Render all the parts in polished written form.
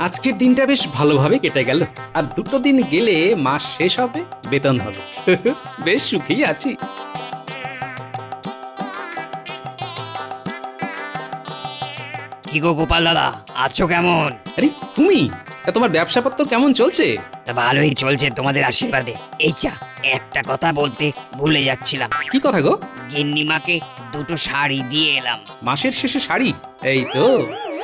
আজকের দিনটা বেশ ভালোভাবে কেটে গেল। আর 2টো দিন গেলে মাস শেষ হবে, বেতন হবে। বেশ সুখেই আছি। কি গো গোপাল দাদা, আছো কেমন? আরে তুমি, তা তোমার ব্যবসাপত্র কেমন চলছে? তা ভালোই চলছে তোমাদের আশীর্বাদে। এই চা, একটা কথা বলতে ভুলে যাচ্ছিলাম। কি কথা গো? গিন্নিমাকে 2টো শাড়ি দিয়ে এলাম। মাসের শেষে শাড়ি? এই তো,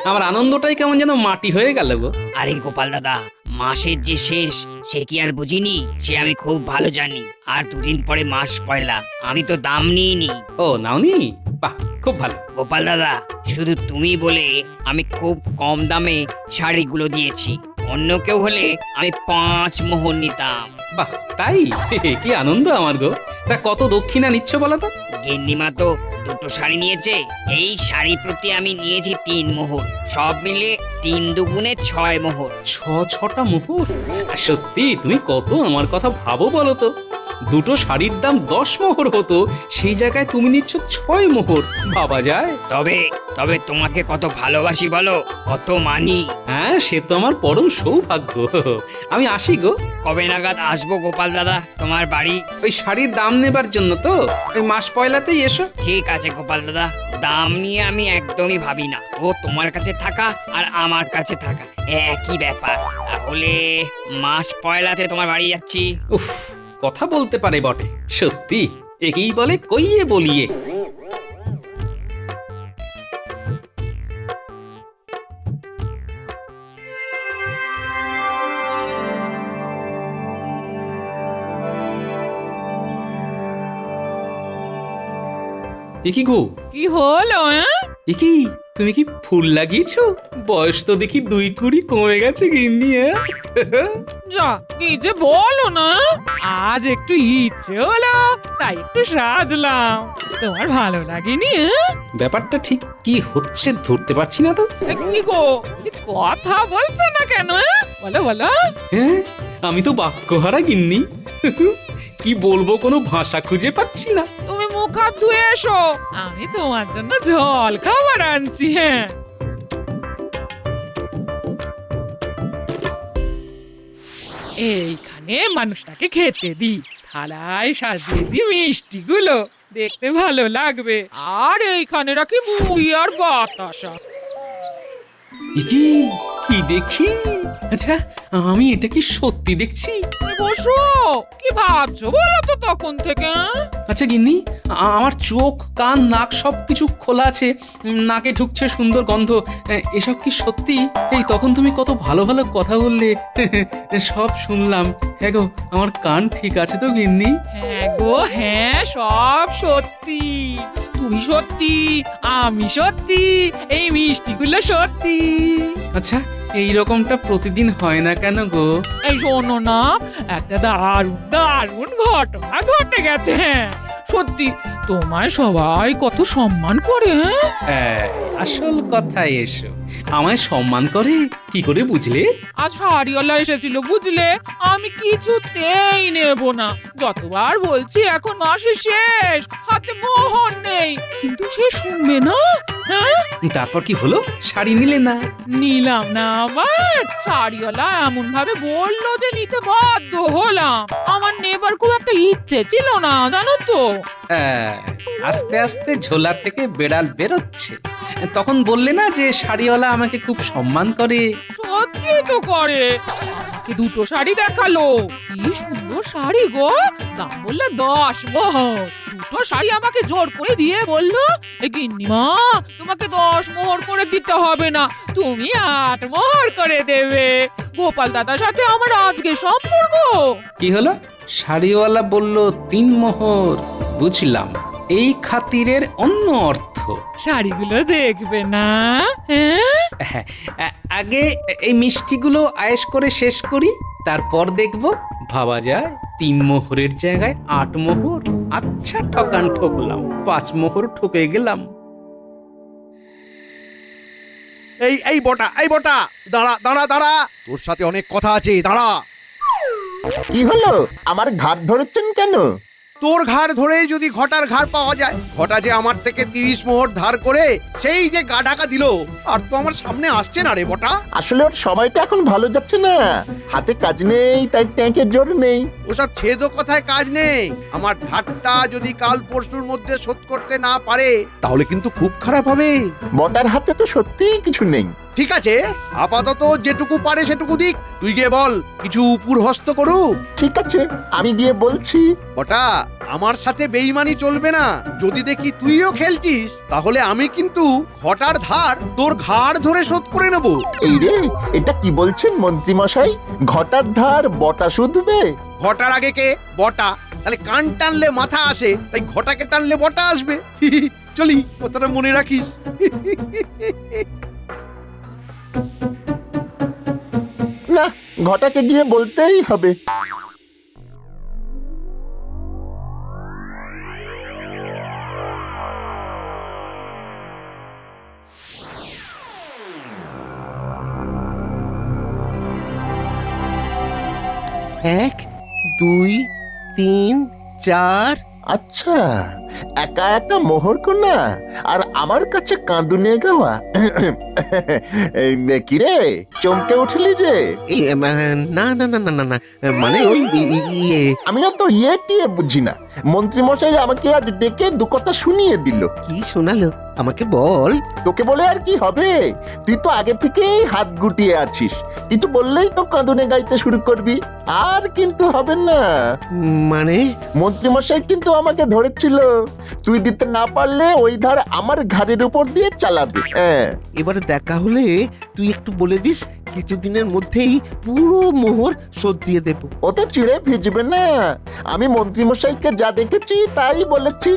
আমার আনন্দটাই কেমন যেন মাটি হয়ে গেল গো। আরে গোপাল দাদা, মাসের যে শেষ সে কি আর বুঝিনি? সে আমি খুব ভালো জানি। আর 2 দিন পরে মাস পয়লা, আমি তো দাম নিইনি। ও নাওনি? বাহ, খুব ভালো। গোপাল দাদা, শুধু তুমি বলে আমি খুব কম দামে শাড়িগুলো দিয়েছি। অন্য কেউ হলে আমি 5 মোহর নিতাম। বাহ, তাই? কি আনন্দ আমার গো। তা কত দক্ষিণা নিচ্ছ বলো তো? গিন্নিমা তো 2টো শাড়ি নিয়েছে। এই শাড়ি প্রতি আমি নিয়েছি 3 মোহর। সব মিলে 3 দুগুণে 6 মোহর। 6টা মোহর? সত্যি তুমি কত আমার কথা ভাবো বলো তো। 2টো শাড়ির দাম 10 মোহর হতো, সেই জায়গায় তুমি নিচ্ছ 6 মোহর। ভাবা যায়? তবে তবে তোমাকে কত ভালোবাসি বলো, কত মানি। হ্যাঁ, সে তো আমার পরম সৌভাগ্য। আমি আসি গো। কবে নাগাদ আসবো গোপাল দাদা তোমার বাড়ি? ওই শাড়ির দাম নেবার জন্য তো। ওই মাস পয়লাতেই এসো। ঠিক আছে গোপাল দাদা, দাম নিয়ে আমি একদমই ভাবি না। ও তোমার কাছে থাকা আর আমার কাছে থাকা একই ব্যাপার। তাহলে মাস পয়লাতে তোমার বাড়ি যাচ্ছি। উফ, কথা বলতে পারে বটে। সত্যি, একেই বলে কইয়ে বলিয়ে। একি গো? কি হলো? একি, তুমি কি ফুল লাগিয়েছো? বয়স তো দেখি 2 কুড়ি কমে গেছে গিন্নি। যা কি যে বলো না, আজ একটু ইচ্ছে হলো তাই একটু সাজলাম। তোমার ভালো লাগেনি? ব্যাপারটা ঠিক কি হচ্ছে ধরতে পারছি না তো। কি গো, কথা বলছো না কেন? বলো বলো। হ্যাঁ, আমি তো বাক্যহারা গিন্নি। কি বলবো, কোনো ভাষা খুঁজে পাচ্ছি না। তুমি মুখ হাত ধুয়ে এসো, আমি তোমার জন্য জল খাবার আনছি। হ্যাঁ, এইখানে মানুষটাকে খেতে দি, থালায় সাজিয়ে দি মিষ্টিগুলো, দেখতে ভালো লাগবে। আর এইখানে রাখি মুড়ি আর বাতাসা। কি কি দেখি? আচ্ছা, আমি এটা কি সত্যি দেখছি? তুমি বসো, কি ভাবছো বলো তো তখন থেকে? আচ্ছা গিন্নি, আমার চোখ কান নাক সবকিছু খোলা আছে, নাকে ঢুকছে সুন্দর গন্ধ। এসব কি সত্যি? এই তখন তুমি কত ভালো ভালো কথা বললে, সব শুনলাম। হ্যাঁ গো, আমার কান ঠিক আছে তো গিন্নি? হ্যাঁ গো হ্যাঁ, সব সত্যি। তুমি সত্যি, আমি সত্যি, এই মিষ্টিগুলো সত্যি। আচ্ছা, এই রকমটা প্রতিদিন হয় না কেন গো? এই শোনো না, একটা দারুণ দারুণ ঘটনা ঘটে গেছে। হ্যাঁ সত্যি, তোমায় সবাই কত সম্মান করে। হ্যাঁ, আসল কথায় এসো। আমায় সম্মান করে কি করে বুঝলে? আজ শাড়িওয়ালা এসেছিল বুঝলে, আমি কিছুতেই নেব না। যতবার বলছি এখন মাসের শেষ, হাতে মোহর নেই, কিন্তু সে শুনবে না। হ্যাঁ, তারপর কি হলো? শাড়ি নিলে না? নিলাম না আবার। শাড়িওয়ালা এমন ভাবে বললো যে নিতে বাধ্য হলাম। আমার নেবার খুব একটা ইচ্ছে ছিল না, জানো তো। আস্তে আস্তে ঝোলা থেকে বেড়াল বেরোচ্ছে। তখন বললে না যে শাড়িওয়ালা আমাকে খুব সম্মান করে? সত্যি তো করে। আমাকে 2টো শাড়ি দেখালো, কি সুন্দর শাড়ি গো। দাম বললে 10 মোহর। 2টো শাড়ি আমাকে জোর করে দিয়ে বললো, এ গিন্নিমা, তোমাকে 10 মোহর করে দিতে হবে না, তুমি 8 মোহর করে দেবে। গোপাল দাদার সাথে আমার আজকে সম্পর্ক। কি হলো? শাড়িওয়ালা বলল 3 মোহর। বুঝলাম, এই খাতিরের অন্য অর্থ। শাড়িগুলো দেখবে না? হ্যাঁ, আগে এই মিষ্টিগুলো আয়েশ করে শেষ করি, তারপর দেখব। ভাবা যায় 3 মোহরের জায়গায় 8 মোহর। আচ্ছা, ঠকান ঠকলাম, 5 মোহর ঠকে গেলাম। এই বটা, এই বটা, দাঁড়া দাঁড়া দাঁড়া, তোর সাথে অনেক কথা আছে, দাঁড়া। কি হলো? আমার ঘাট ধরেছেন কেন? তোর ঘাড় ধরে যদি ঘটার ঘাড় পাওয়া যায়, ঘটা যে আমার থেকে 30 মোহর ধার করে সেই যে গা ঢাকা দিল, আর তো আমার সামনে আসছে না রে বটা। আসলে ওর সময়টা এখন ভালো যাচ্ছে না, হাতে কাজ নেই, তাই ট্যাঙ্কের জোর নেই। ওসব ছেদ কথায় কাজ নেই। আমার ধারটা যদি কাল পরশুর মধ্যে শোধ করতে না পারে তাহলে কিন্তু খুব খারাপ হবে। বটার হাতে তো সত্যিই কিছু নেই। ঠিক আছে, আপাতত যেটুকু পারে সেটুকু দিক। তুই গিয়ে বল কিছু উপর হস্ত করুক। ঠিক আছে, আমি গিয়ে বলছি। ওটা আমার সাথে বেইমানি চলবে না। যদি দেখি তুইও খেলছিস তাহলে আমি কিন্তু ঘটার ধার তোর ঘাড় ধরে শোধ করে নেব। এই রে, এটা কি বলছেন মন্ত্রী মশাই? ঘটার ধার বটা শুধবে? ঘটার আগে কে? বটা। তাহলে কান টানলে মাথা আসে, তাই ঘটাকে টানলে বটা আসবে। চলি, কথাটা মনে রাখিস। না, ঘটাকে গিয়ে বলতেই হবে। এক, দুই, তিন, চার। আচ্ছা, একা একা মোহর কোনা আর আমার কাছে কাঁদুনে গাওয়া। এই কিরে, চমকে উঠলি যে? এই, না না না না না না, মানে ওই ইয়ে। আমিও তো ইয়ে টিয়ে বুঝি না। মন্ত্রী মশাই আমাকে আজ ডেকে দু কথা শুনিয়ে দিল। কি শোনালো আমাকে বল। তোকে বলে আর কি হবে? তুই তো আগে থেকেই হাত গুটিয়ে আছিস, কিন্তু বললেই তো কাঁদুনে গাইতে শুরু করবি। আর কিন্তু হবে না। মানে মন্ত্রী মশাই কিন্তু আমাকে ধরেছিল, তুই দিতে না পারলে ওই ধার আমার ঘাড়ের উপর দিয়ে চালাবে। হ্যাঁ, এবারে দেখা হলে তুই একটু বলে দিস কিছুদিনের মধ্যেই পুরো মোহর শোধ দিয়ে দেব। ও তো চিড়ে ভিজবে না। আমি মন্ত্রী মশাইকে যা দেখেছি তাই বলেছি।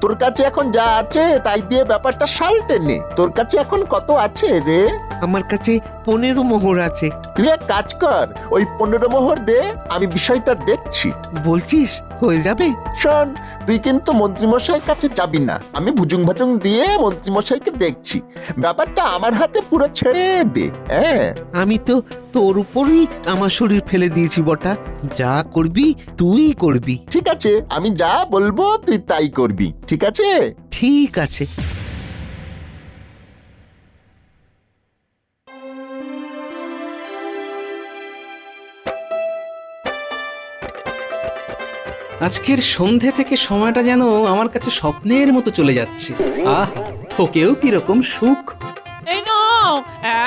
তোর কাছে এখন যা আছে তাই দিয়ে ব্যাপারটা সালটে নে। তোর কাছে এখন কত আছে রে? আমার কাছে 15 মোহর আছে। তুই এক কাজ কর, ওই 15 মোহর দে, আমি বিষয়টা দেখছি। বলছিস হয়ে যাবে? শোন, তুই কিন্তু মন্ত্রীমশাইয়ের কাছে যাবি না। আমি ভুজুং ভাজুং দিয়ে মন্ত্রীমশাইকে দেখছি। ব্যাপারটা আমার হাতে পুরো ছেড়ে দে। হ্যাঁ, আমি তো তোর উপরই আমার শরীর ফেলে দিয়েছি বটা। যা করবি তুই করবি। ঠিক আছে, আমি যা বলবো তুই তাই করবি। ঠিক আছে? ঠিক আছে। আজকের সন্ধে থেকে সময়টা যেন আমার কাছে স্বপ্নের মতো চলে যাচ্ছে। আহ, ওকেও কিরকম সুখ। এই নাও,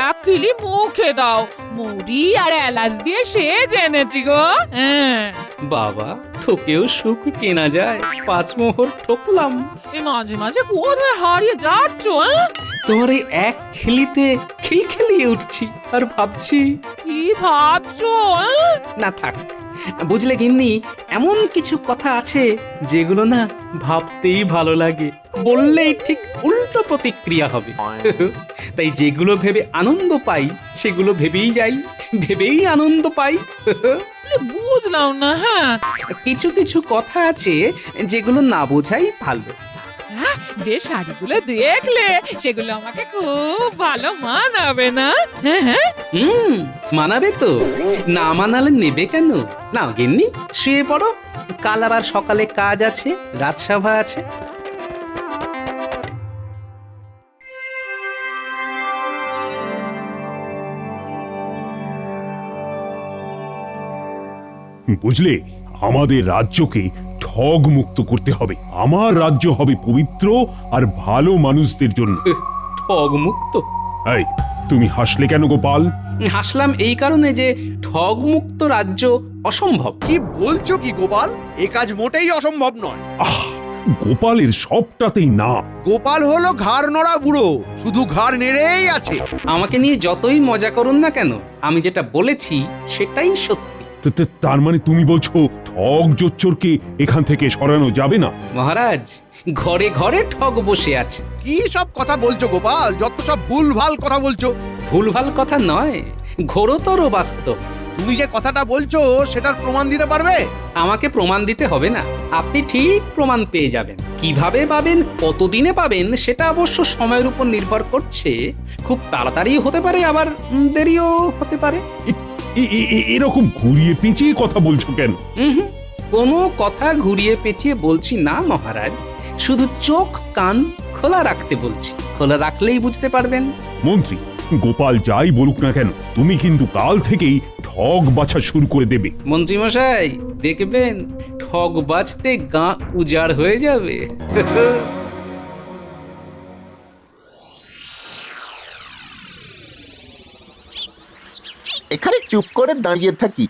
এক কিলি মুখে দাও। মুড়ি আর এলাচ দিয়ে সে জেনেছি গো। হ্যাঁ, বাবা, ঠকেও সুখ কেনা যায়। 5 মোহর ঠকলাম। এই মাঝে মাঝে কোথায় হারিয়ে যাচ্ছ? তোমার এই এক খেলিতে খিলখিলিয়ে উঠছি আর ভাবছি। কি ভাবছো? না থাক, বুঝলে গিন্নি, এমন কিছু কথা আছে যেগুলো না ভাবতেই ভালো লাগে, বললেই ঠিক উল্টো প্রতিক্রিয়া হবে। তাই যেগুলো ভেবে আনন্দ পাই সেগুলো ভেবেই যাই, ভেবেই আনন্দ পাই। বুঝলাম না। হ্যাঁ, কিছু কিছু কথা আছে যেগুলো না বোঝাই ভালো। যে শাড়িগুলো দেখলে সেগুলো আমাকে খুব ভালো মানাবে না? হ্যাঁ হ্যাঁ, মানাবে তো, না মানালে নেবে কেন? না গিন্নি, শুয়ে পড়ো, কাল আবার সকালে কাজ আছে, রাজসভা আছে। বুঝলে, আমাদের রাজ্যকে ঠগ মুক্ত করতে হবে। আমার রাজ্য হবে পবিত্র আর ভালো মানুষদের জন্য। ঠগ মুক্ত? এই, তুমি হাসলে কেন গোপাল? হাসলাম এই কারণে যে ঠগ মুক্ত রাজ্য অসম্ভব। কি বলছো কি গোপাল? এ কাজ মোটেই অসম্ভব নয়। আহ, গোপালের সবটাতেই না। গোপাল হলো ঘাড় নড়া বুড়ো, শুধু ঘাড় নেড়েই আছে। আমাকে নিয়ে যতই মজা করুন না কেন, আমি যেটা বলেছি সেটাই সত্যি। তার মানে তুমি বলছো ঠগ জোচ্চোরকে এখান থেকে সরানো যাবে না? মহারাজ, ঘরে ঘরে ঠগ বসে আছে। কি সব কথা বলছো গোপাল? যত সব ভুলভাল কথা বলছো। ভুলভাল কথা নয়, ঘোরতর বাস্তব। তুমি যে কথাটা বলছো সেটার প্রমাণ দিতে পারবে? আমাকে প্রমাণ দিতে হবে না, আপনি ঠিক প্রমাণ পেয়ে যাবেন। কিভাবে পাবেন, কতদিনে পাবেন, সেটা অবশ্য সময়ের উপর নির্ভর করছে। খুব তাড়াতাড়ি হতে পারে, আবার দেরিও হতে পারে। এরকম ঘুরিয়ে পেঁচিয়ে কথা বলছো কেন? হুম, কোনো কথা ঘুরিয়ে পেঁচিয়ে বলছি না মহারাজ, শুধু চোখ কান খোলা রাখতে বলছি। খোলা রাখলেই বুঝতে পারবেন। মন্ত্রী, গোপাল যাই বলুক না কেন, তুমি কিন্তু কাল থেকেই ঠগ বাছা শুরু করে দেবে। মন্ত্রীমশাই দেখবেন ঠগ বাজতে গা উজাড় হয়ে যাবে। এখানে চুপ করে দাঁড়িয়ে থাকি।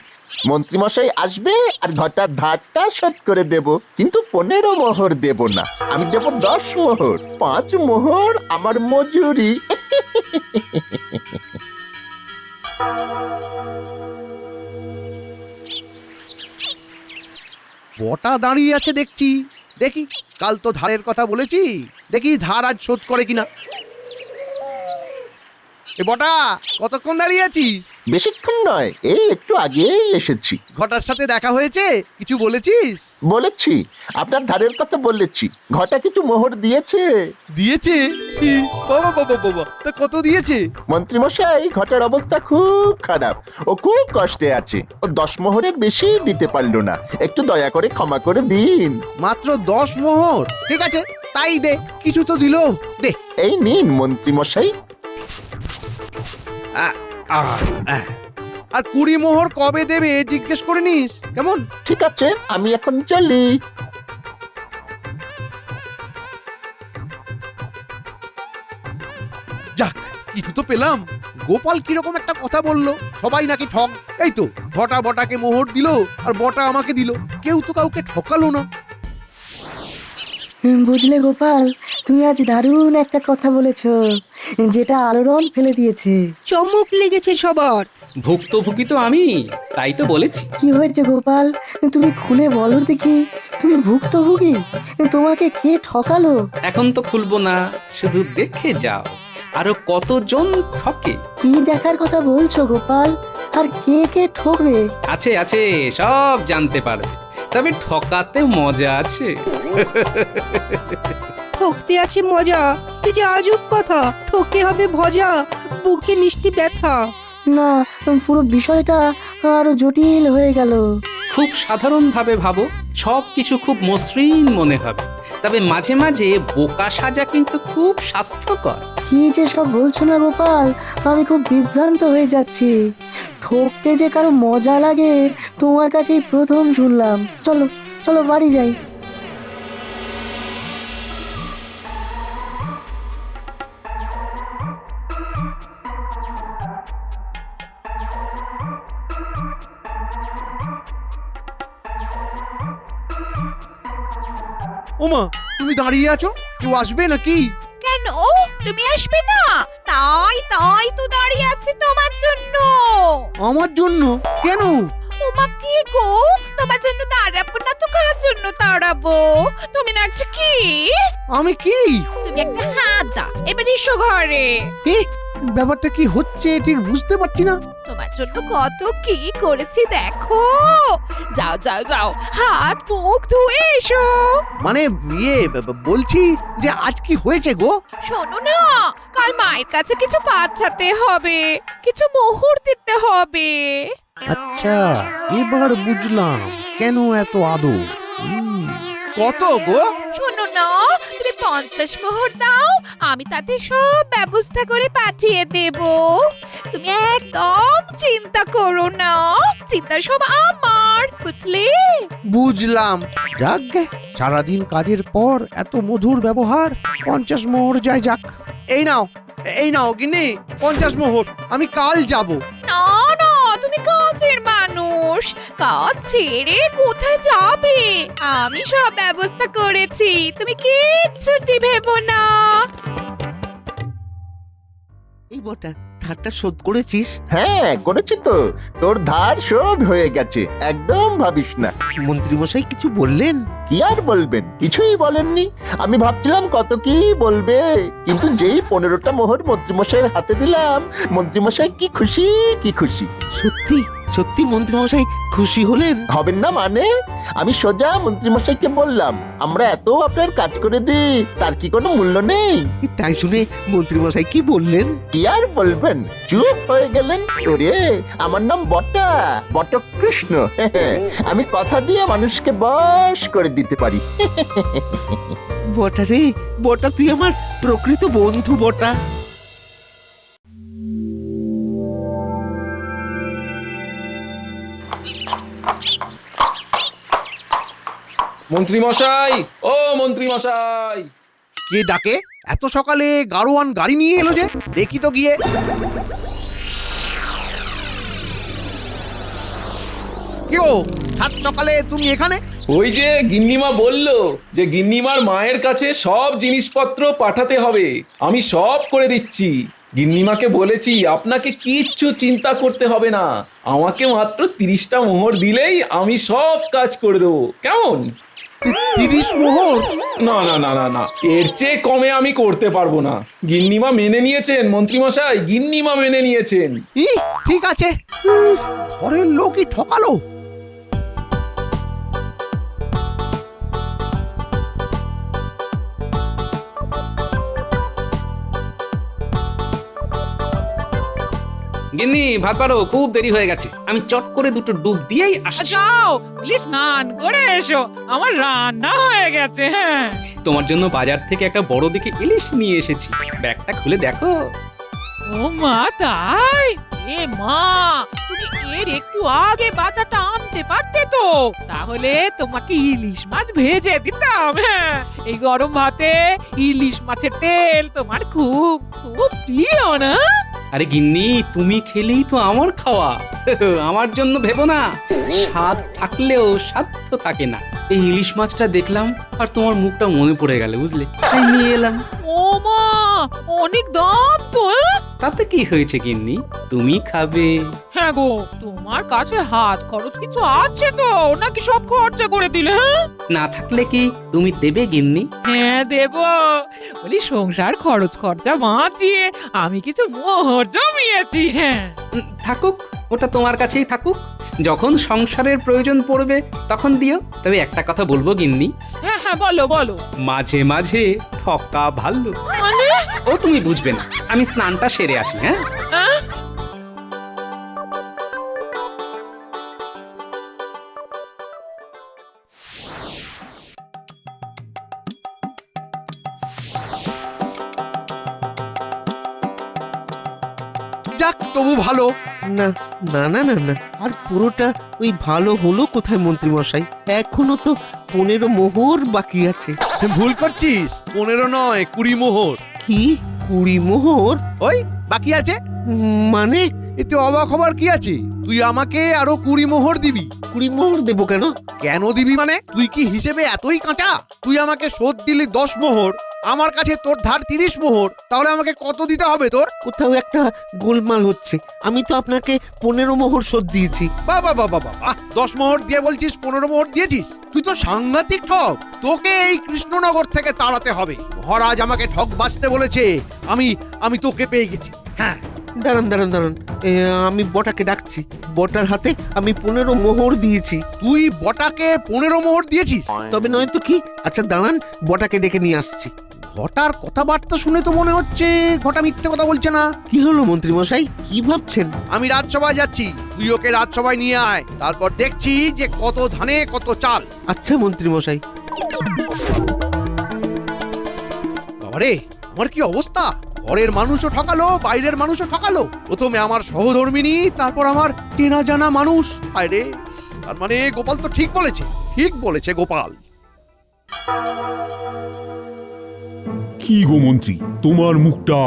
মন্ত্রীমশাই আসবে আর ঘটার ধারটা শোধ করে দেব, কিন্তু 15 মোহর দেব না, আমি দেব 10 মোহর। 5 মোহর আমার মজুরি। বটা দাঁড়িয়ে আছে দেখছি, দেখি কাল তো ধারের কথা বলেছি, দেখি ধার আজ শোধ করে কিনা। এ বটা, কতক্ষণ দাঁড়িয়ে আছিস? বেশিক্ষণ নয়, এই একটু আগেই এসেছি। ঘটার সাথে দেখা হয়েছে? কিছু বলেছিস? বলেছি, আপনার ধারের কথা বলেছি। ঘটা কিছু মোহর দিয়েছে। দিয়েছে? কি? বাবা বাবা বাবা, তা কত দিয়েছে? মন্ত্রীমশাই, ঘটার অবস্থা খুব খারাপ, ও খুব কষ্টে আছে। ও 10 মোহরের বেশি দিতে পারলো না, একটু দয়া করে ক্ষমা করে দিন। মাত্র 10 মোহর? ঠিক আছে, তাই দে, কিছু তো দিল, দে। এই নিন মন্ত্রীমশাই। আর 20 মোহর কবে দেবে জিজ্ঞেস করে নিস, কেমন? ঠিক আছে, আমি এখন চলি। যাক, কিছু তো পেলাম। গোপাল কিরকম একটা কথা বললো, সবাই নাকি ঠক। এই তো ঘটা বটাকে মোহর দিল আর বটা আমাকে দিল, কেউ তো কাউকে ঠকালো না। বুঝলে গোপাল, তুমি আজ দারুণ একটা কথা বলেছ, যেটা আলোড়ন ফেলে দিয়েছে। চমক লেগেছে সবার। ভুক্তভোগী তো আমি, তাই তো বলেছি। কি হয়েছে গোপাল, তুমি খুলে বলো দেখি। তুমি ভুক্তভোগী? তোমাকে কে ঠকালো? এখন তো খুলবো না, শুধু দেখে যাও আরো কতজন ঠকে। কি দেখার কথা বলছো গোপাল? আর কে কে ঠকবে? আছে আছে, সব জানতে পারবে, তবে ঠকাতে মজা আছে। ঠকতে আছে মজা? কি যে আজব কথা, ঠকতে হবে ভজা, বুকে মিষ্টি ব্যথা। না, পুরো বিষয়টা আরো জটিল হয়ে গেল। খুব সাধারণভাবে ভাবো, সব কিছু খুব মসৃণ মনে হবে, তবে মাঝে মাঝে বোকা সাজা কিন্তু খুব স্বাস্থ্যকর। কি যে সব বলছো না গোপাল, আমি খুব বিভ্রান্ত হয়ে যাচ্ছি। ঠকতে যে কারো মজা লাগে তোমার কাছেই প্রথম শুনলাম। চলো চলো বাড়ি যাই। ওমা, তুমি দাঁড়িয়ে আছো, কেউ আসবে নাকি? কেন তুমি আসবে না? তাই তাই তো দাঁড়িয়ে আছি তোমার জন্য। আমার জন্য? কেন? ওমা কি গো, তোমার জন্য দাঁড়াবো না তো কার জন্য দাঁড়াবো? তুমি নাচছো কি? আমি কি? তুমি একটা হাত দাও, এবার এসো ঘরে। এ, ব্যাপারটা কি হচ্ছে ঠিক বুঝতে পারছি না। তোমার জন্য কত কি করেছি দেখো। যাও যাও যাও, হাত মুখ ধুয়ে এসো। মানে বলছি যে আজ কি হয়েছে গো? শোনো না, কাল মায়ের কাছে কিছু পাঠাতে হবে, কিছু মোহর দিতে হবে। আচ্ছা, এবার বুঝলাম কেন এত আদর। কত গো? শোনো না, তুমি 50 মোহর দাও, আমি তাতে সব ব্যবস্থা করে পাঠিয়ে দেব। তুমি একদম চিন্তা করো না, চিন্তা সব আমার, বুঝলে? বুঝলাম। যাক গে, সারাদিন কাজের পর এত মধুর ব্যবহার। 50 মোহর যায় যাক। এই নাও, এই নাও গিন্নি, 50 মোহর। আমি কাল যাব। না না, তুমি কাজের মানুষ, কাজ ছেড়ে কোথায় যাবে? আমি সব ব্যবস্থা করেছি, তুমি কিচ্ছুটি ভেবো না। এই বটা, ধারটা শোধ করেছিস? হ্যাঁ, করেছি তো। তোর ধার শোধ হয়ে গেছে, একদম ভাবিস না। মন্ত্রীমশাই কিছু বললেন? কি আর বলবেন, কিছুই বলেননি। আমি ভাবছিলাম কত কি বলবে, কিন্তু যেই 15টা মোহর মন্ত্রীমশাইয়ের হাতে দিলাম, মন্ত্রীমশাই কি খুশি কি খুশি। সত্যি সত্যি মন্ত্রীমশাই খুশি হলেন? হবেন না মানে? আমি সোজা মন্ত্রীমশাইকে বললাম, আমরা এত আপনার কাজ করে দিই, তার কি কোনো মূল্য নেই? তাই শুনে মন্ত্রীমশাই কি বললেন? কি আর বলবেন, চুপ হয়ে গেলেন। ওরে, আমার নাম বটা, বটকৃষ্ণ। আমি কথা দিয়ে মানুষকে বশ করে দিতে পারি। বটা রে, বটা তুই আমার প্রকৃত বন্ধু বটা। মন্ত্রী মশাই, ও মন্ত্রী মশাই। কে ডাকে? এত সকালে গাড়োয়ান গাড়ি নিয়ে এলো যে, দেখি তো গিয়ে। কি গো, সাত সকালে তুমি এখানে? ওই যে গিন্নিমা বলল যে গিন্নিমার মায়ের কাছে সব জিনিসপত্র পাঠাতে হবে, আমি সব করে দিচ্ছি। গিন্নিমাকে বলেছি আপনাকে কিচ্ছু চিন্তা করতে হবে না, আমাকে মাত্র 30টা মোহর দিলেই আমি সব কাজ করে দেবো, কেমন? 30 মোহর? না না না না না, এর চেয়ে কমে আমি করতে পারবো না। গিন্নিমা মেনে নিয়েছেন মন্ত্রীমশাই, গিন্নিমা মেনে নিয়েছেন। ঠিক আছে। ঘরের লোকই ঠকালো। গিন্নি, ভাত পারো, খুব দেরি হয়ে গেছে। আমি চট করে দুটো ডুব দিয়েই আসছি। যাও প্লিজ স্নান করে এসো, আমার রান্না হয়ে গেছে। হ্যাঁ, তোমার জন্য বাজার থেকে একটা বড় দেখে ইলিশ নিয়ে এসেছি, ব্যাগটা খুলে দেখো। ও মা, তাই? এ মা, তুমি এর একটু আগে বাজারটা আনতে পারতে তো, তাহলে তোমাকে ইলিশ মাছ ভেজে দিতাম। হ্যাঁ, এই গরম ভাতে ইলিশ মাছের তেল তোমার খুব খুব প্রিয় না? আরে গিন্নি, তুমি খেলেই তো আমার খাওয়া। আমার জন্য ভেবো না, স্বাদ থাকলেও সাধ্য থাকে না। এই ইলিশ মাছটা দেখলাম আর তোমার মুখটা মনে পড়ে গেল, বুঝলে, তাই নিয়ে এলাম। ও মা, অনেক দাম তো। তাতে কি হয়েছে গিন্নি, তুমি খাবে। হ্যাঁ গো, তোমার কাছে হাত খরচ কিছু আছে তো, নাকি সব খরচা করে দিলে? হ্যাঁ, না থাকলে কি তুমি দেবে গিন্নি? হ্যাঁ দেব। বলি সংসার খরচ খরচা বাঁচিয়ে আমি কিছু মোহর জমিয়েছি। হ্যাঁ, থাকুক, ওটা তোমার কাছেই থাকুক। যখন সংসারের প্রয়োজন পড়বে তখন দিও। তবে একটা কথা বলবো গিন্নি, হ্যাঁ হ্যাঁ, বলো বলো। মাঝে মাঝে ঠকা ভালো। মানে? ও তুমি বুঝবে না, আমি স্নানটা সেরে আসি। হ্যাঁ, আহ? যাক, তবু ভালো। না না না না না, আর পুরোটা ওই ভালো হলো কোথায় মন্ত্রীমশাই? এখনো তো 15 মোহর বাকি আছে। ভুল করছিস, 15 নয়, 20 মোহর। কি 20 মোহর? ওই বাকি আছে। মানে এতে অবাক হবার কি আছে? তুই আমাকে আরো 20 মোহর দিবি। 20 মোহর দেবো কেন? কেন দিবি মানে? তুই কি হিসেবে এতই কাঁচা? তুই আমাকে শোধ দিলি 10 মোহর, আমার কাছে তোর ধার 30 মোহর, তাহলে আমাকে কত দিতে হবে তোর? কোথাও একটা গোলমাল হচ্ছে। আমি তো আপনাকে 15 মোহর শোধ দিয়েছি। বাবা বাবা বাবা, 10 মোহর দিয়ে বলছিস 15 মোহর দিয়েছিস? তুই তো সাংঘাতিক ঠক। তোকে এই কৃষ্ণনগর থেকে তাড়াতে হবে। মহারাজ আমাকে ঠক বাঁচতে বলেছে। আমি তোকে পেয়ে গেছি। হ্যাঁ, দাঁড়ান দাঁড়ান দাঁড়ান, আমি বটাকে ডাকছি। বটার হাতে আমি 15 মোহর দিয়েছি। তুই বটাকে 15 মোহর দিয়েছিস? তবে নয় তো কি। আচ্ছা দাঁড়ান, বটাকে ডেকে নিয়ে আসছি। ঘটার কথাবার্তা শুনে তো মনে হচ্ছে ঘটা মিথ্যে কথা বলছে না। কি হলো মন্ত্রীমশাই, কি ভাবছেন? আমি রাজসভায় যাচ্ছি, তুই ওকে রাজসভায় নিয়ে আয়, তারপর দেখছি যে কত ধানে কত চাল। আচ্ছা মন্ত্রীমশাই। বাবারে, আমার কি অবস্থা! ঘরের মানুষও ঠকালো, বাইরের মানুষও ঠকালো। প্রথমে আমার সহধর্মিনী, তারপর আমার চেনা জানা মানুষ। হায় রে, তার মানে গোপাল তো ঠিক বলেছে গোপাল। কি গো মন্ত্রী, তোমার মুখটা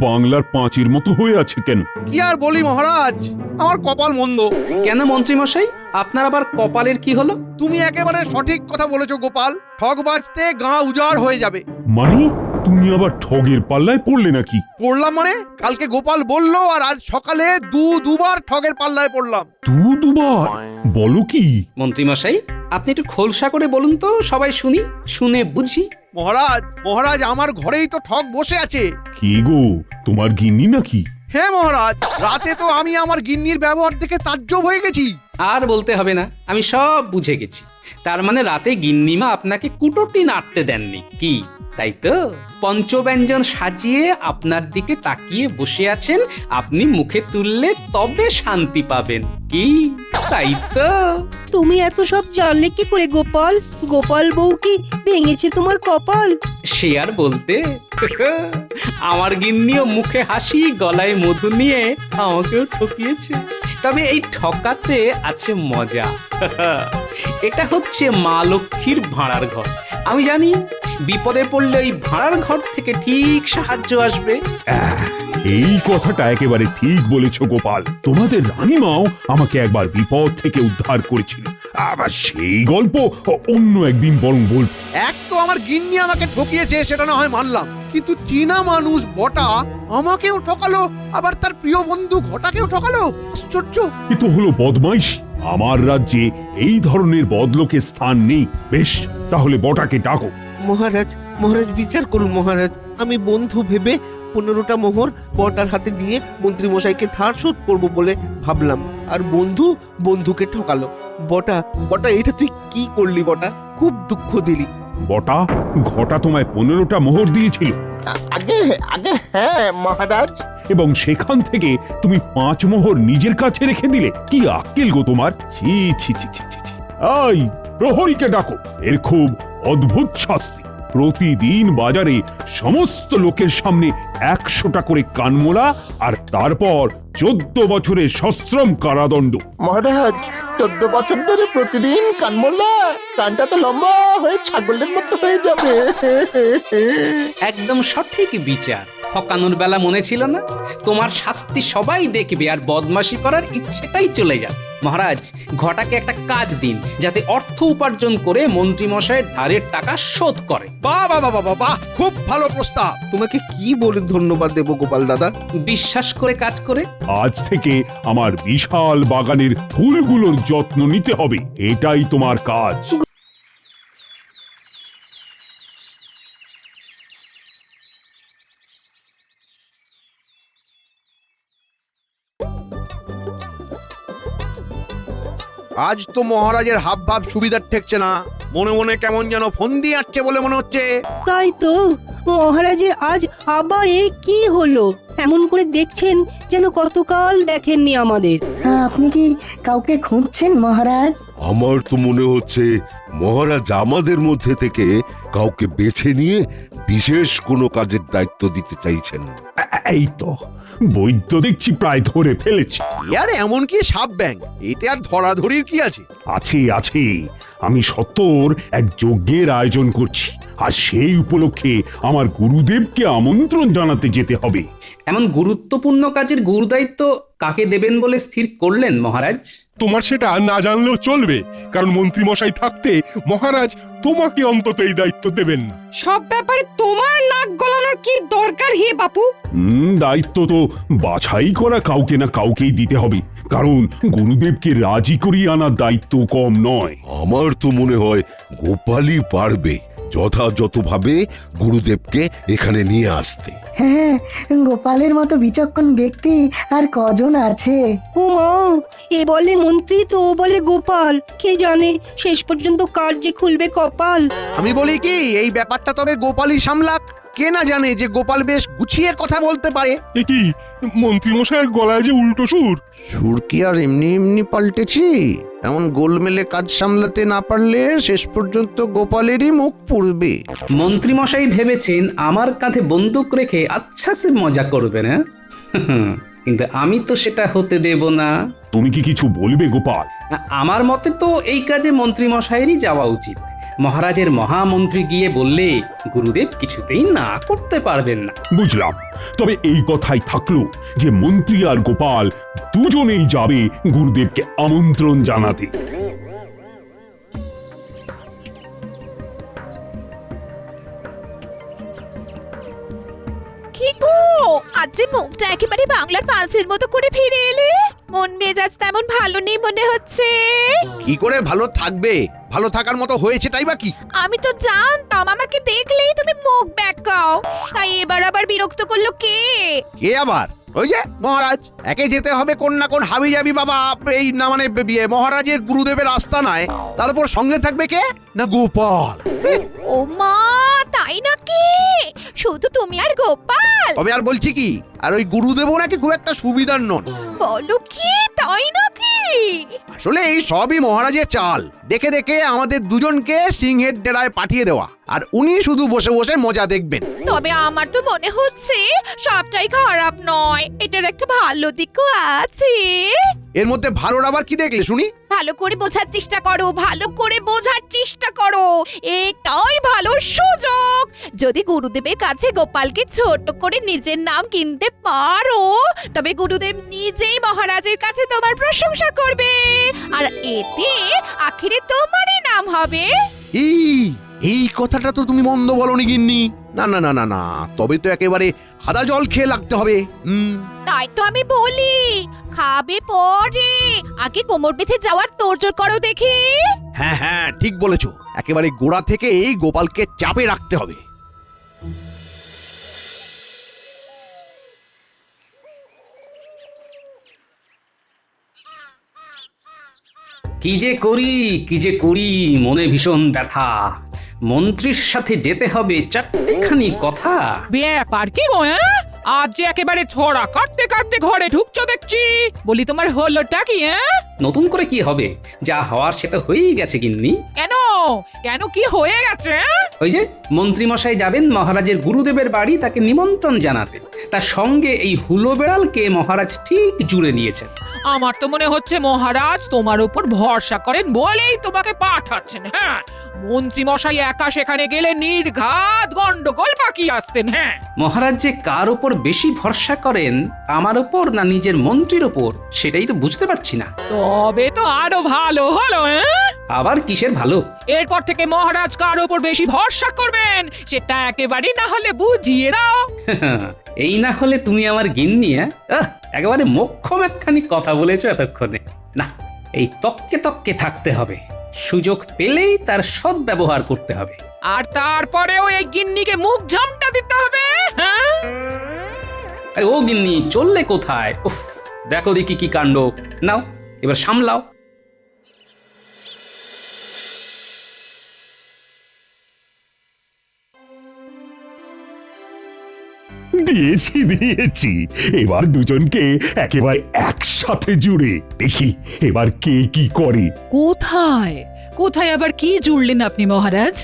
বাংলার পাঁচের মতো হয়ে আছে কেন? কি আর বলি মহারাজ, আমার কপাল মন্দ। কেন মন্ত্রী মশাই, আপনার আবার কপালের কি হলো? তুমি একেবারে সঠিক কথা বলেছো গোপাল। ঠগ বাজতে গাঁ উজাড় হয়ে যাবে। মানে তুমি আবার ঠগের পাল্লায় পড়লে নাকি? পড়লাম মানে? কালকে গোপাল বললো, আর আজ সকালে দুবার ঠগের পাল্লায় পড়লাম। দুবার? বলো কি? মন্ত্রী মশাই, আপনি একটু খোলসা করে বলুন তো, সবাই শুনে বুঝি। মহারাজ আমার ঘরেই তো ঠগ বসে আছে। কে গো, তোমার গিন্নি নাকি? হ্যাঁ মহারাজ, রাতে তো আমি আমার গিন্নির ব্যবহার দেখে তাজ্জব হয়ে গেছি। আর বলতে হবে না, আমি সব বুঝে গেছি। তার মানে রাতে গিন্নিমা আপনাকে কুটোটি নাড়তে দেননি কি, তাই তো? পঞ্চব্যঞ্জন সাজিয়ে আপনার দিকে তাকিয়ে বসে আছেন, আপনি মুখে তুললে তবে শান্তি পাবেন কি, তাই তো? তুমি এত সব জানলে কি করে গোপাল? গোপাল বউ কি ভেঙেছে তোমার কপাল? সে আর বলতে, আমার গিন্নিও মুখে হাসি গলায় মধু নিয়ে আমাকেও ঠকিয়েছে। তবে এই ঠকাতে আছে মজা। এটা হচ্ছে মা লক্ষ্মীর ভাড়ার ঘর। আমি জানি বিপদে পড়লে ওই ভাড়ার ঘর থেকে ঠিক সাহায্য আসবে। এই কথাটা একেবারে ঠিক বলেছ গোপাল। তোমাদের রানীমাও আমাকে একবার বিপদ থেকে উদ্ধার করেছিল। আবার সেই গল্প অন্য একদিন বরং বলবো। এক তো আমার গিন্নি আমাকে ঠকিয়েছে, সেটা না হয় মানলাম, কিন্তু চীনা মানুষ বটা আমাকেও ঠকালো, আবার তার প্রিয় বন্ধু ঘটাকেও ঠকালো। আশ্চর্য! এ তো হলো বদমাইশি। আমার রাজ্যে এই ধরনের বদলোকের স্থান নেই। বেশ, তাহলে বটাকে ডাকো। মহারাজ, মহারাজ বিচার করুন মহারাজ। আমি বন্ধু ভেবে 15টা মোহর বটার হাতে দিয়ে মন্ত্রী মশাইকে ধার শোধ করবো বলে ভাবলাম, আর বন্ধু বন্ধুকে ঠকালো। বটা, বটা, এটা তুই কি করলি বটা? খুব দুঃখ দিলি। বটা, ঘটা তোমায় 15টা মোহর দিয়েছিল আগে আগে হ্যাঁ মহারাজ। এবং সেখান থেকে তুমি 5 মোহর নিজের কাছে রেখে দিলে। কি আক্কেল গো তোমার! ছি ছি ছি ছি ছি ছি। এই প্রহরীকে ডাকো। এর খুব অদ্ভুত শাস্তি। প্রতিদিন বাজারে সমস্ত লোকের সামনে 100টা করে কানমোলা, আর তারপর 14 বছরের সশ্রম কারাদণ্ড। মহারাজ, 14 বছর ধরে প্রতিদিন কানমোলা, কানটা তো লম্বা হয়ে ছাগলের মতো হয়ে যাবে। একদম সঠিক বিচার। ঠকানোর বেলা মনে ছিল না? তোমার শাস্তি সবাই দেখবে আর বদমাশি করার ইচ্ছেটাই চলে যাবে। মহারাজ, ঘটাকে একটা কাজ দিন, যাতে অর্থ উপার্জন করে মন্ত্রী মশাইয়ের ধারের টাকা শোধ করে। বাহ বাহ বাহ বাহ বাহ, খুব ভালো প্রস্তাব। তোমাকে কি বলে ধন্যবাদ দেব গোপাল দাদা? বিশ্বাস করে কাজ করে। আজ থেকে আমার বিশাল বাগানের ফুলগুলোর যত্ন নিতে হবে। এটাই তোমার কাজ। আজ তো মহারাজের হাব ভাব সুবিধার ঠেকছে না, মনে মনে কেমন যেন ফন্দি আটছে বলে মনে হচ্ছে। তাই তো, মহারাজের আজ আবার এই কি হলো? এমন করে দেখছেন যেন গতকাল দেখেননি আমাদের। আপনি কি কাউকে খুঁজছেন মহারাজ? আমার তো মনে হচ্ছে মহারাজ আমাদের মধ্যে থেকে কাউকে বেছে নিয়ে বিশেষ কোনো কাজের দায়িত্ব দিতে চাইছেন। এই তো বৈদ্য দেখছি প্রায় ধরে ফেলেছি। আর এমন কি সাপ ব্যাং, এতে আর ধরাধরির কি আছে? আছে আছে, আমি সত্তর এক যজ্ঞের আয়োজন করছি, আর সেই উপলক্ষে আমার গুরুদেবকে আমন্ত্রণ জানাতে যেতে হবে। এমন গুরুত্বপূর্ণ কাজের গুরুদায়িত্ব কাকে দেবেন বলে স্থির করলেন মহারাজ? তোমার সেটা না জানলেও চলবে, কারণ মন্ত্রী মশাই থাকতে মহারাজ তোমাকে অন্তত এই দায়িত্ব দেবেন না। সব ব্যাপারে তোমার নাক গলানোর কি দরকার হে বাপু? দায়িত্ব তো বাছাই করা কাউকে না কাউকেই দিতে হবে, কারণ গুরুদেবকে রাজি করিয়ে আনার দায়িত্ব কম নয়। আমার তো মনে হয় গোপালই পারবে যথাযথভাবে গুরুদেবকে এখানে নিয়ে আসতে। হ্যাঁ, গোপালের মতো বিচক্ষণ ব্যক্তি আর কজন আছে? ও মা, এ বলে মন্ত্রী তো ও বলে গোপাল, কে জানে শেষ পর্যন্ত কার যে খুলবে কপাল। আমি বলি কি, এই ব্যাপারটা তবে গোপালই সামলাক। কে না জানে যে গোপাল বেশ গুছিয়ে কথা বলতে পারে। এ কি, মন্ত্রী মশাইয়ের গলায় যে উল্টো সুর! সুর কি আর এমনি এমনি পাল্টেছি? এমন গোলমেলে কাজ সামলাতে না পারলে শেষ পর্যন্ত গোপালেরই মুখ পুড়বে। মন্ত্রী মশাই ভেবেছেন আমার কাঁধে বন্দুক রেখে আচ্ছা সে মজা করবেন, হ্যাঁ? কিন্তু আমি তো সেটা হতে দেব না। তুমি কি কিছু বলবে গোপাল? আমার মতে তো এই কাজে মন্ত্রী মশাইয়েরই যাওয়া উচিত। মহারাজের মহামন্ত্রী গিয়ে বললে গুরুদেব কিছুতেই না করতে পারবেন না। বুঝলাম, তবে এই কথাই থাকলো যে মন্ত্রী আর গোপাল দুজনেই যাবে গুরুদেবকে আমন্ত্রণ জানাতে। কি গো, আজ যে মুখটা একেবারে বাংলার পাঁচের মতো করে ফিরে এলে? মন মেজাজ তেমন ভালো নেই মনে হচ্ছে। কি করে ভালো থাকবে? ভালো থাকার মতো হয়েছেটাই বা কি? আমি তো জানতাম আমাকে দেখলেই তুমি মুখ ব্যাকাও, তাই এবার আবার বিরক্ত করলো কে? কে আবার? ওই যে মহারাজ, একে যেতে হবে কোন না কোন হাবি যাবি বাবা, এই না মানে মহারাজের গুরুদেবের আস্তানায়, তারপর সঙ্গে থাকবে কে না গোপাল। ও মা, তাই নাকি? শুধু তুমি আর গোপাল? তবে আর বলছি কি, আর ওই গুরুদেবও নাকি খুব একটা সুবিধার নন। বলো কি, তাই নাকি? আসলে এই সবই মহারাজের চাল, দেখে দেখে আমাদের দুজনকে সিংহের ডেরায় পাঠিয়ে দেওয়া, আর উনি শুধু বসে বসে মজা দেখবেন। তবে আমার তো মনে হচ্ছে সবটাই খারাপ নয়, এটার একটা ভালো দিকও আছে। এর মধ্যে ভালোর আবার কি দেখলে শুনি? ভালো করে বোঝার চেষ্টা করো, ভালো করে বোঝার চেষ্টা করো। এটাই ভালো সুযোগ। যদি গুরুদেবের কাছে গোপালকে ছোট করে নিজের নাম কিনতে পারো, তবে গুরুদেব নিজেই মহারাজের কাছে তোমার প্রশংসা করবে, আর এতে আখিরে তোমারই নাম হবে। এই কথাটা তো তুমি মন্দ বলনি গিন্নি। না না না না না, তবে তো একেবারে আদা জল খেয়ে লাগতে হবে। তাই তো আমি বলি, খাবে পরে, আগে কোমর বেঁধে যাওয়ার তোড়জোড় করো দেখি। হ্যাঁ হ্যাঁ, ঠিক বলেছো, একেবারে গোড়া থেকে এই গোপালকে চাপে রাখতে হবে। কি যে করি মনে ভীষণ ব্যথা। মন্ত্রীর সাথে যেতে হবে চারটেখানি কথা। ব্যাপার কি গো? আজ যে একেবারে ছড়া কাটতে কাটতে ঘরে ঢুকছো দেখছি, বলি তোমার হলোটা কি? নতুন করে কি হবে? যা হওয়ার সেটা হয়েই গেছে গিন্নি। কেন কেন কি হয়ে গেছে? ওই যে মন্ত্রী মশাই যাবেন মহারাজের গুরুদেবের বাড়ি তাকে নিমন্ত্রণ জানাতে, তার সঙ্গে এই হুলো বেড়ালকে মহারাজ ঠিক জুড়ে নিয়েছেন। আমার তো মনে হচ্ছে মহারাজ তোমার উপর ভরসা করেন বলেই তোমাকে পাঠাচ্ছেন। হ্যাঁ, মন্ত্রী মশাই একা সেখানে গেলে নির্ঘাত গন্ডগোল পাকিয়ে আসতেন। হ্যাঁ, মহারাজ যে কার ওপর বেশি ভরসা করেন, আমার ওপর না নিজের মন্ত্রীর ওপর, সেটাই তো বুঝতে পারছি না। তবে তো আরো ভালো হলো। আবার কিসের ভালো? এরপর থেকে মহারাজ কার ওপর বেশি ভরসা করবেন সেটা একেবারে না হলে বুঝিয়ে দাও। এই না হলে তুমি আমার গিন্নি? একেবারে মোক্ষম একখানি কথা বলেছো এতক্ষণে। না, এই তককে তককে থাকতে হবে, সুযোগ পেলেই তার সৎ ব্যবহার করতে হবে। আর তারপরেও এই গিন্নিকে মুখ ঝামটা দিতে হবে। হ্যাঁ, আরে ও গিন্নি, চললে কোথায়? উফ, দেখো দেখি কি কাণ্ড। নাও এবার সামলাও। দিয়েছি, এবার দুজনকে একেবারে একসাথে জুড়ে দেখি এবার কে কি করে। কোথায় কোথায় আবার কি জুড়লেন আপনি মহারাজ?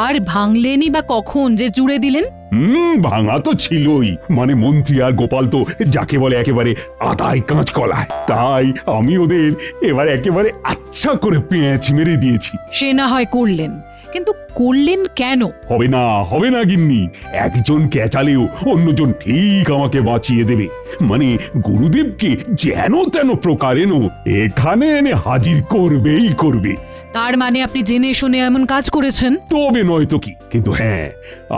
আর ভাঙলেনই বা কখন যে জুড়ে দিলেন? ভাঙা তো ছিলই, মানে মন্ত্রী আর গোপাল তো যাকে বলে একেবারে আদায় কাঁচ কলায়, তাই আমি ওদের এবার একেবারে আচ্ছা করে পেঁচ মেরে দিয়েছি। সে না হয় করলেন, কিন্তু করলেন কেন? হবে না গিন্নি, একজন ক্যাচালেও অন্যজন ঠিক আমাকে বাঁচিয়ে দেবে। মানে গুরুদেবকে যেন তেন প্রকারেণ এখানে এনে হাজির করবেই করবে। তার মানে আপনি জেনে শুনে এমন কাজ করেছেন? তবে নয় তো কি, কিন্তু হ্যাঁ,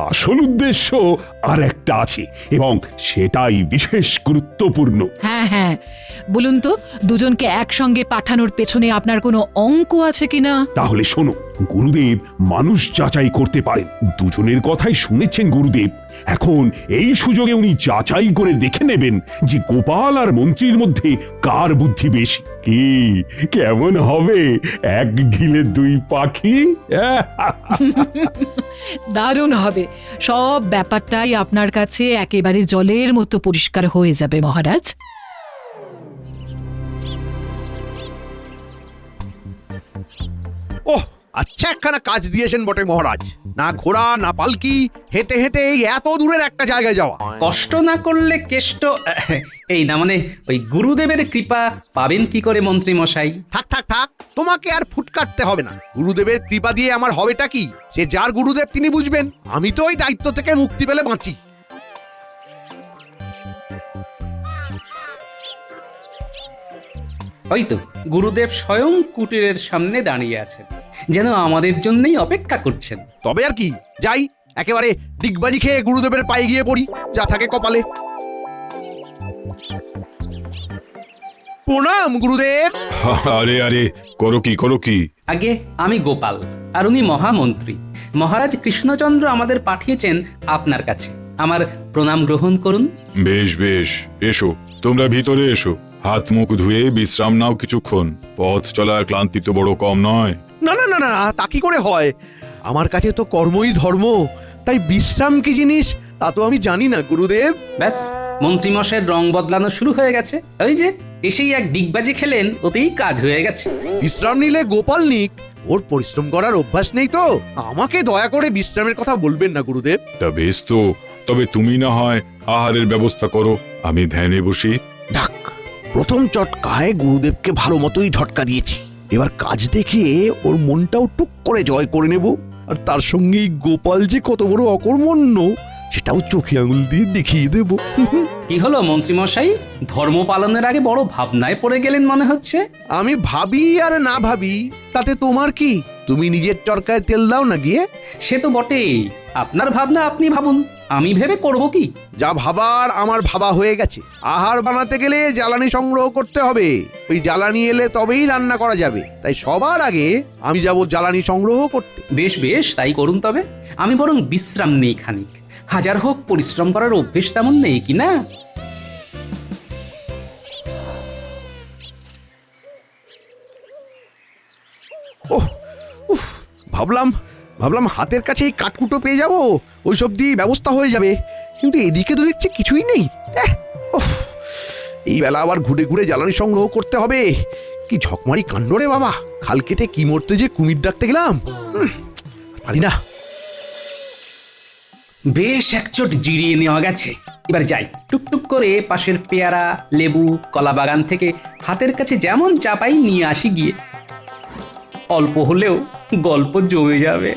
আসল উদ্দেশ্য আর একটা আছে, এবং সেটাই বিশেষ গুরুত্বপূর্ণ। হ্যাঁ, বলুন তো, দুজনকে একসঙ্গে পাঠানোর পেছনে আপনার কোনো অঙ্ক আছে কিনা? তাহলে শোনো, গুরুদেব মানুষ যাচাই করতে পারেন, দুজনের কথাই শুনেছেন গুরুদেব। এখন এই সুযোগে উনি যাচাই করে দেখে নেবেন যে গোপাল আর মন্ত্রীর মধ্যে কার বুদ্ধি বেশি। কি কেমন হবে এক ঢিলে দুই পাখি? দারুণ হবে। সব ব্যাপারটাই আপনার কাছে একেবারে জলের মতো পরিষ্কার হয়ে যাবে মহারাজ। ওহ, আচ্ছা একখানা কাজ দিয়েছেন বটে মহারাজ। না ঘোড়া না পালকি, হেঁটে হেঁটে এই এত দূরের একটা জায়গায় যাওয়া। কষ্ট না করলে কেষ্ট, এই না মানে ওই গুরুদেবের কৃপা পাবেন কি করে মন্ত্রী মশাই? থাক, তোমাকে আর ফুট কাটতে হবে না। গুরুদেবের কৃপা দিয়ে আমার হবেটা কি, সে যার গুরুদেব তিনি বুঝবেন। আমি তো ওই দায়িত্ব থেকে মুক্তি পেলে বাঁচি। হয়তো গুরুদেব স্বয়ং কুটিরের সামনে দাঁড়িয়ে আছেন, যেন আমাদের জন্যই অপেক্ষা করছেন। তবে আর কি, যাই একেবারে ডিগবাজি খেয়ে গুরুদেবের পায়ে গিয়ে পড়ি, যা থাকে কপালে। প্রণাম গুরুদেব। আরে করো কি? আগে আমি গোপাল, আর উনি মহামন্ত্রী। মহারাজ কৃষ্ণচন্দ্র আমাদের পাঠিয়েছেন আপনার কাছে। আমার প্রণাম গ্রহণ করুন। বেশ বেশ, এসো তোমরা ভিতরে এসো। হাত মুখ ধুয়ে বিশ্রাম নাও কিছুক্ষণ। পথ চলার ক্লান্তি তো বড় কম নয়। না না না না, তা কি করে হয়? আমার কাছে তো কর্মই ধর্ম, তাই বিশ্রাম কি জিনিস তা তো আমি জানি না গুরুদেব। ব্যাস, মন্ত্রীমশাইয়ের রং বদলানো শুরু হয়ে গেছে। ওই যে এসেই এক ডিগবাজি খেলেন, ওতেই কাজ হয়ে গেছে। বিশ্রাম নিলে গোপাল নিক, ওর পরিশ্রম করার অভ্যাস নেই তো। আমাকে দয়া করে বিশ্রামের কথা বলবেন না গুরুদেব। তা বেশ তো, তবে তুমি না হয় আহারের ব্যবস্থা করো, আমি ধ্যানে বসি। ডাক, প্রথম চটকায় গুরুদেবকে ভালো মতোই ঝটকা দিয়েছি। এবার কাজ দেখিয়ে ওর মনটাও টুক করে জয় করে নেব। আর তার সঙ্গেই গোপাল যে কত বড় অকর্মণ্য সেটাও চোখে আঙুল দিয়ে দেখিয়ে দেব। কি হলো মন্ত্রীমশাই, ধর্ম পালনের আগে বড় ভাবনায় পড়ে গেলেন মনে হচ্ছে। আমি ভাবি আর না ভাবি তাতে তোমার কি? তুমি নিজের চরকায় তেল দাও না গিয়ে। সে তো বটেই, আপনার ভাবনা আপনি ভাবুন, আমি ভেবে করব কি? যা ভাবার আমার ভাবা হয়ে গেছে। আহার বানাতে গেলে জ্বালানি সংগ্রহ করতে হবে। ওই জ্বালানি এলে তবেই রান্না করা যাবে। তাই সবার আগে আমি যাব জ্বালানি সংগ্রহ করতে। বেশ বেশ, তাই করুন তবে। আমি বরং বিশ্রাম নেই খানিক। হাজার হোক পরিশ্রম করার অভ্যেস তেমন নেই কি না। ভাবলাম হাতের কাছে এই কাঠকুটো পেয়ে যাব, ওইসব দিয়ে ব্যবস্থা হয়ে যাবে। কিন্তু এদিকে তো দেখছি কিছুই নেই। এই বেলা আবার ঘুরে ঘুরে জ্বালানি সংগ্রহ করতে হবে। কি ঝকমারি কাণ্ড রে বাবা! খাল কেটে কি মরতে যে কুমির ডাকতে গেলাম। পারি না। বেশ একচোট জিরিয়ে নেওয়া গেছে, এবার যাই। টুকটুক করে পাশের পেয়ারা, লেবু, কলা বাগান থেকে হাতের কাছে যেমন চাপাই নিয়ে আসি গিয়ে। অল্প হলেও গল্প জমে যাবে।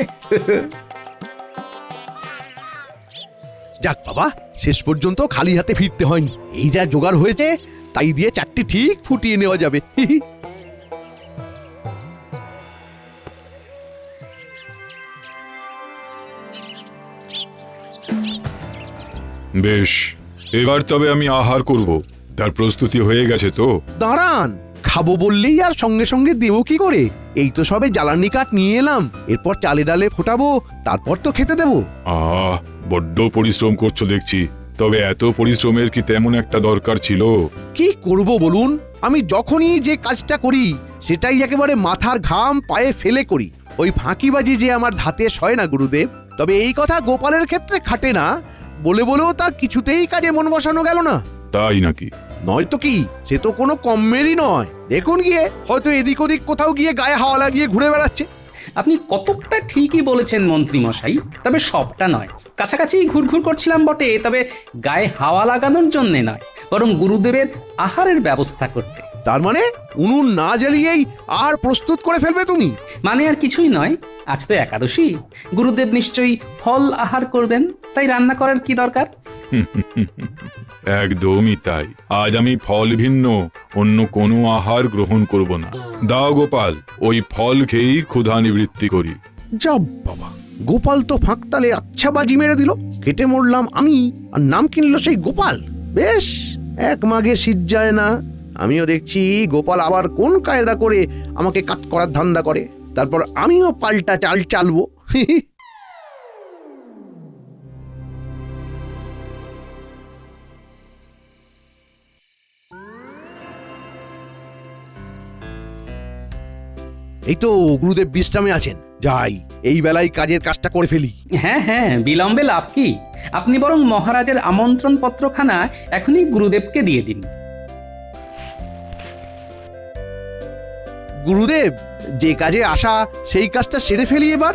যাক বাবা, শেষ পর্যন্ত খালি হাতে ফিরতে হয়নি। এই যা জোগাড় হয়েছে তাই দিয়ে চারটি ঠিক ফুটিয়ে নেওয়া যাবে। বেশ, এবার তবে আমি আহার করব। তার প্রস্তুতি হয়ে গেছে তো? দাঁড়ান, খাবো বললেই আর সঙ্গে সঙ্গে দেবো কি করে? এই তো সবে জ্বালানি কাঠ নিয়ে এলাম, এরপর চালে ডালে ফোটাবো, তারপর তো খেতে দেবো। বড্ড পরিশ্রম করছো দেখছি। তবে এত পরিশ্রমের কি তেমন একটা দরকার ছিল? কি করব বলুন? আমি যখনই যে কাজটা করি সেটাই একেবারে মাথার ঘাম পায়ে ফেলে করি। ওই ফাঁকিবাজি যে আমার ধাতে সয় না গুরুদেব। তবে এই কথা গোপালের ক্ষেত্রে খাটে না, বলেও তার কিছুতেই কাজে মন বসানো গেল না। তাই নাকি? নয়তো কি, সে তো কোনো কমেরই নয়। দেখুন গিয়ে, হয়তো এদিক ওদিক কোথাও গিয়ে গায়ে হাওয়া লাগিয়ে ঘুরে বেড়াচ্ছে। আপনি কতকটা ঠিকই বলেছেন মন্ত্রী মশাই, তবে সবটা নয়। কাছাকাছি ঘুরঘুর করছিলাম বটে, তবে গায়ে হাওয়া লাগানোর জন্য নয়, বরং গুরুদেবের আহারের ব্যবস্থা করতে। তার মানে উনুন না জ্বালিয়েই আহার প্রস্তুত করে ফেলবে তুমি? মানে আর কিছুই নয়, আজ তো একাদশী, গুরুদেব নিশ্চয়ই ফল আহার করবেন, তাই রান্না করার কি দরকার? একদমই তাই। আজ আমি ফল ভিন্ন অন্য কোনো আহার গ্রহণ করব না। দাও গোপাল, ওই ফল খেয়েই ক্ষুধা নিবৃত্তি করি। যা বাবা, গোপাল তো ফাঁকতালে আচ্ছা বাজি মেরে দিল। কেটে মরলাম আমি, আর নাম কিনলো সেই গোপাল। বেশ, এক মাঘে শীত যায় না। আমিও দেখছি গোপাল আবার কোন কায়দা করে আমাকে কাট করার ধান্দা করে। তারপর আমিও পাল্টা চাল চালবো। এই তো গুরুদেব বিশ্রামে আছেন, যাই এই বেলায় কাজের কাজটা করে ফেলি। হ্যাঁ হ্যাঁ, বিলম্বে লাভ কি? আপনি বরং মহারাজের আমন্ত্রণ পত্রখানা এখনই গুরুদেবকে দিয়ে দিন। গুরুদেব, যে কাজে আসা সেই কাজটা সেরে ফেলি এবার।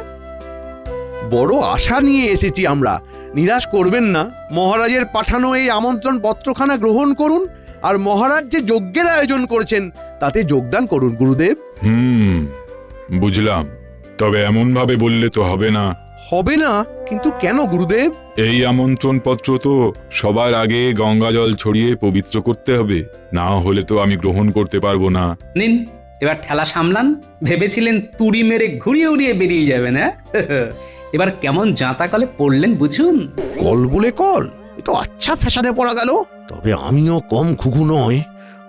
বড় আশা নিয়ে এসেছি আমরা, নিরাশ করবেন না। মহারাজের পাঠানো এই আমন্ত্রণ পত্রখানা গ্রহণ করুন, আর মহারাজ যে যজ্ঞের আয়োজন করেছেন তাতে যোগদান করুন গুরুদেব। বুঝলাম, তবে এমন ভাবে বললে তো হবে না। হবে না? কিন্তু কেন গুরুদেব? এই আমন্ত্রণ পত্র তো সবার আগে গঙ্গা জল ছড়িয়ে পবিত্র করতে হবে, না হলে তো আমি গ্রহণ করতে পারবো না। নিন, এবার ঠেলা সামলান। ভেবেছিলেন তুড়ি মেরে ঘুরিয়ে উড়িয়ে বেরিয়ে যাবেন, হ্যাঁ? এবার কেমন জাঁতা কলে পড়লেন বুঝুন। কল বলে কল, এ তো আচ্ছা ফ্যাসাদে পড়া গেল। তবে আমিও কম খুকু নয়,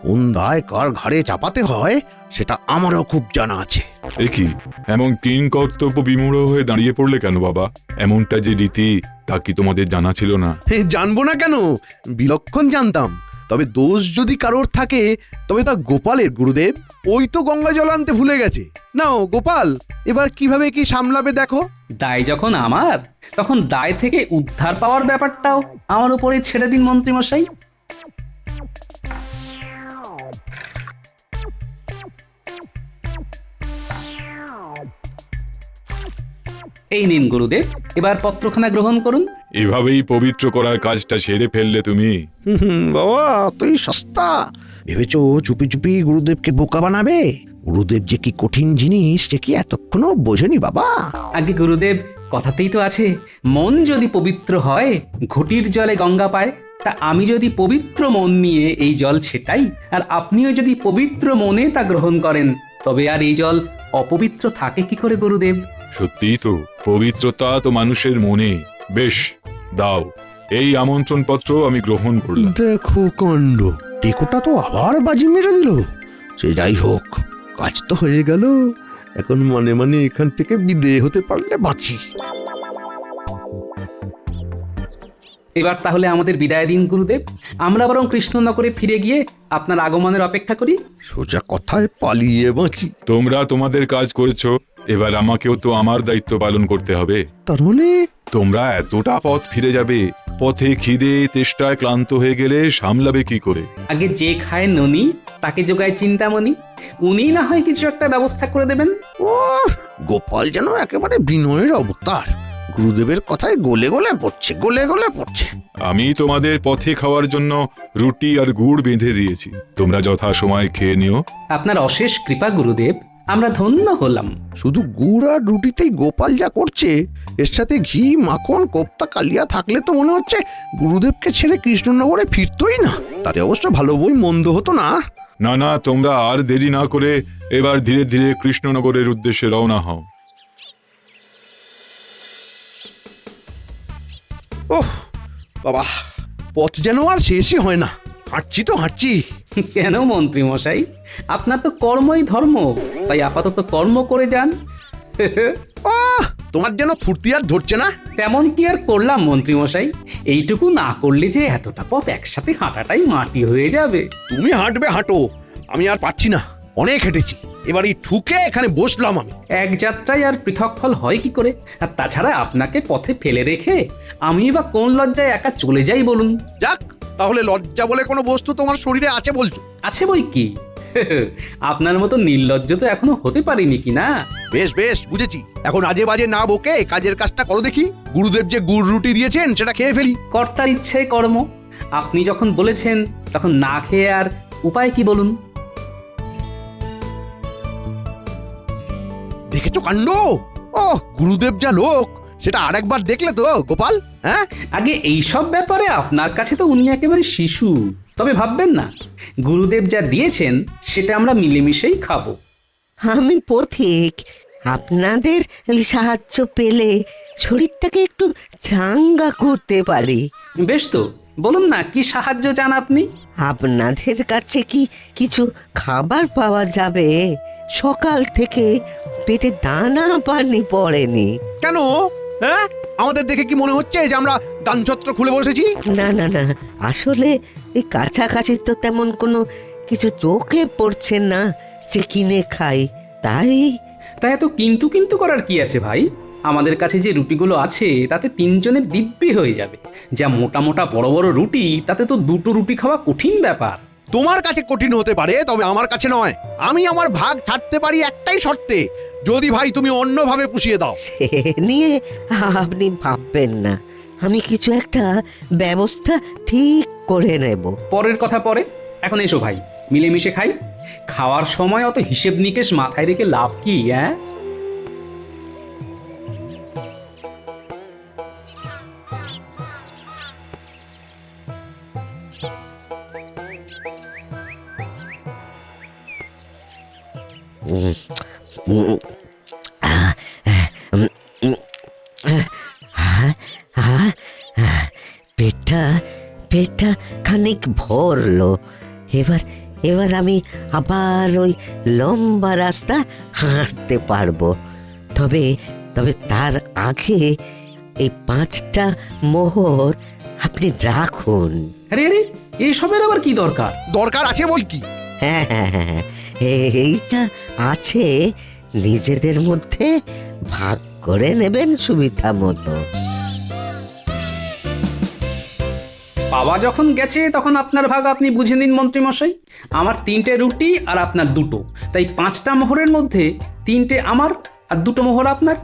কোন দায় কার ঘাড়ে চাপাতে হয় সেটা আমারও খুব জানা আছে। কি এমন কিং কর্তব্য বিমূঢ় হয়ে দাঁড়িয়ে পড়লে কেন বাবা? এমনটা যে রীতি তা কি তোমাদের জানা ছিল না? জানবো না কেন, বিলক্ষণ জানতাম। তবে দোষ যদি কারোর থাকে তবে তা গোপালের, গুরুদেব। ওই তো গঙ্গা জল আনতে ভুলে গেছে। নাও গোপাল, এবার কিভাবে কি সামলাবে দেখো। দায় যখন আমার, তখন দায় থেকে উদ্ধার পাওয়ার ব্যাপারটাও আমার উপরে ছেড়ে দিন মন্ত্রীমশাই। এই নিন গুরুদেব, এবার পত্রখানা গ্রহণ করুন। এভাবেই পবিত্র করার কাজটা সেরে ফেললে তুমি। বাবা তুই সস্তা ভেবেছো চুপি চুপি গুরুদেবকে বোকা বানাবে? গুরুদেব যে কি কঠিন জিনিস সে কি এতক্ষণও বোঝেনি বাবা? আগে গুরুদেব, কথাতেই তো আছে, মন যদি পবিত্র হয় ঘটির জলে গঙ্গা পায়। তা আমি যদি পবিত্র মন নিয়ে এই জল ছেটাই, আর আপনিও যদি পবিত্র মনে তা গ্রহণ করেন, তবে আর এই জল অপবিত্র থাকে কি করে গুরুদেব? সত্যিই তো, পবিত্রতা তো মানুষের মনে। বেশ, দাও, এই আমন্ত্রণ পত্র আমি গ্রহণ করলাম। দেখো কাণ্ড, টেকোটা তো আবার বাজি মেরে দিল। সে যাই হোক, কাজ তো হয়ে গেল। এখন মনে মনে এখান থেকে বিদেয় হতে পারলে বাঁচি। এবার তাহলে আমাদের বিদায় দিন গুরুদেব। আমরা বরং কৃষ্ণনগরে ফিরে গিয়ে আপনার আগমনের অপেক্ষা করি। সোজা কথায় পালিয়ে বাঁচি। তোমরা তোমাদের কাজ করেছো, এবার আমাকেও তো আমার দায়িত্ব পালন করতে হবে। তার মানে তোমরা এতটা পথ ফিরে যাবে, পথে খিদে তেষ্টায় ক্লান্ত হয়ে গেলে সামলাবে কি করে? আগে যে খায় ননি তাকে যোগায় চিন্তামণি, উনি না হয় কিছু একটা ব্যবস্থা করে দেবেন। ও গোপাল যেন একেবারে বিনয়ের অবতার। গুরুদেবের কথায় গলে গলে পড়ছে, গলে গলে পড়ছে। আমি তোমাদের পথে খাওয়ার জন্য রুটি আর গুড় বেঁধে দিয়েছি, তোমরা যথা সময় খেয়ে নিও। আপনার অশেষ কৃপা গুরুদেব, আমরা ধন্য হলাম। শুধু গুড় আর রুটিতেই গোপাল যা করছে, এর সাথে ঘি, মাখন, কোপ্তা, কালিয়া থাকলে তো মনে হচ্ছে গুরুদেবকে ছেড়ে কৃষ্ণনগরে ফিরতই না। তাতে অবশ্য ভালো বই মন্দ হতো না। না না, তোমরা আর দেরি না করে এবার ধীরে ধীরে কৃষ্ণনগরের উদ্দেশ্যে রওনা হও। ওহ বাবা, পথ যেন আর শেষই হয় না। হাঁটছি তো হাঁটছি। কেন মন্ত্রী মশাই, আপনার তো কর্মই ধর্ম, তাই আপাতত কর্ম করে যান। তোমার যেন ফুর্তি আর ধরছে না। তেমন কি আর করলাম মন্ত্রী মশাই, এইটুকু না করলে যে এতটা পথ একসাথে হাঁটাটাই মাটি হয়ে যাবে। তুমি হাঁটবে হাঁটো, আমি আর পারছি না। অনেক হেঁটেছি, এবার এই ঠুকে এখানে বসলাম আমি। এক যাত্রায় আর পৃথক ফল হয় কি করে? আর তাছাড়া আপনাকে পথে ফেলে রেখে আমি বা কোন লজ্জায় একা চলে যাই বলুন? যাক, তাহলে লজ্জা বলে কোনো বস্তু তোমার শরীরে আছে বলছো? আছে বই কি, আপনার মতো নির্লজ্জ তো এখনো হতে পারিনি কি না। বেশ বেশ, বুঝেছি। এখন আজে বাজে না বকে কাজের কাজটা করো দেখি। গুরুদেব যে গুড় রুটি দিয়েছেন সেটা খেয়ে ফেলি। কর্তার ইচ্ছে কর্ম, আপনি যখন বলেছেন তখন না খেয়ে আর উপায় কি বলুন? দেখেছো কাণ্ড? ও গুরুদেব যা লোক, সেটা আরেকবার দেখলে তো গোপাল? হ্যাঁ, আগে এইসব ব্যাপারে আপনার কাছে তো উনি একেবারে শিশু। তবে ভাববেন না, গুরুদেব যা দিয়েছেন সেটা আমরা মিলেমিশেই খাবো। আমি পথিক, আপনাদের সাহায্য পেলে শরীরটাকে একটু চাঙ্গা করতে পারি। বেশ তো, বলুন না কি সাহায্য চান আপনি? আপনাদের কাছে কি কিছু খাবার পাওয়া যাবে? সকাল থেকে পেটে দানা পানি পড়েনি। কেন? হ্যাঁ, আমাদের দেখে কি মনে হচ্ছে যে আমরা দানছত্র খুলে বসেছি? না না না, আসলে এই কাছাকাছি তো তেমন কোনো কিছু চোখে পড়ছে না যে কিনে খাই, তাই। তাই এত কিন্তু কিন্তু করার কি আছে ভাই? আমাদের কাছে যে রুটিগুলো আছে তাতে তিনজনের দিব্যি হয়ে যাবে। যা মোটা মোটা বড় বড় রুটি, তাতে তো দুটো রুটি খাওয়া কঠিন ব্যাপার। তোমার কাছে কঠিন হতে পারে, তবে আমার কাছে নয়। আমি আমার ভাগ ছাড়তে পারি একটাই শর্তে, যদি ভাই তুমি অন্যভাবে পুষিয়ে দাও। সে নিয়ে আপনি ভাববেন না, আমি কিছু একটা ব্যবস্থা ঠিক করে নেব। পরের কথা পরে, এখন এসো ভাই, মিলেমিশে খাই। খাওয়ার সময় অত হিসেব নিকেশ মাথায় রেখে লাভ কি? হ্যাঁ, পেটটা পেটটা খানিক ভরলো। এবার এবার আমি আবার ওই লম্বা রাস্তা হাঁটতে পারবো। তবে তবে তার আগে এই 5টা মোহর আপনি রাখুন। আরে আরে এসবের আবার কি দরকার? দরকার আছে বই কি। হ্যাঁ হ্যাঁ হ্যাঁ, এইটা আছে, নিজেদের মধ্যে ভাগ করে নেবেন সুবিধা মতো। বাবা যখন গেছে তখন আপনার ভাগ আপনি বুঝে নিন মন্ত্রীমশাই। আমার 3টে রুটি আর আপনার 2টো, তাই 5টা মোহরের মধ্যে 3টে আমার আর 2টো মোহর আপনার।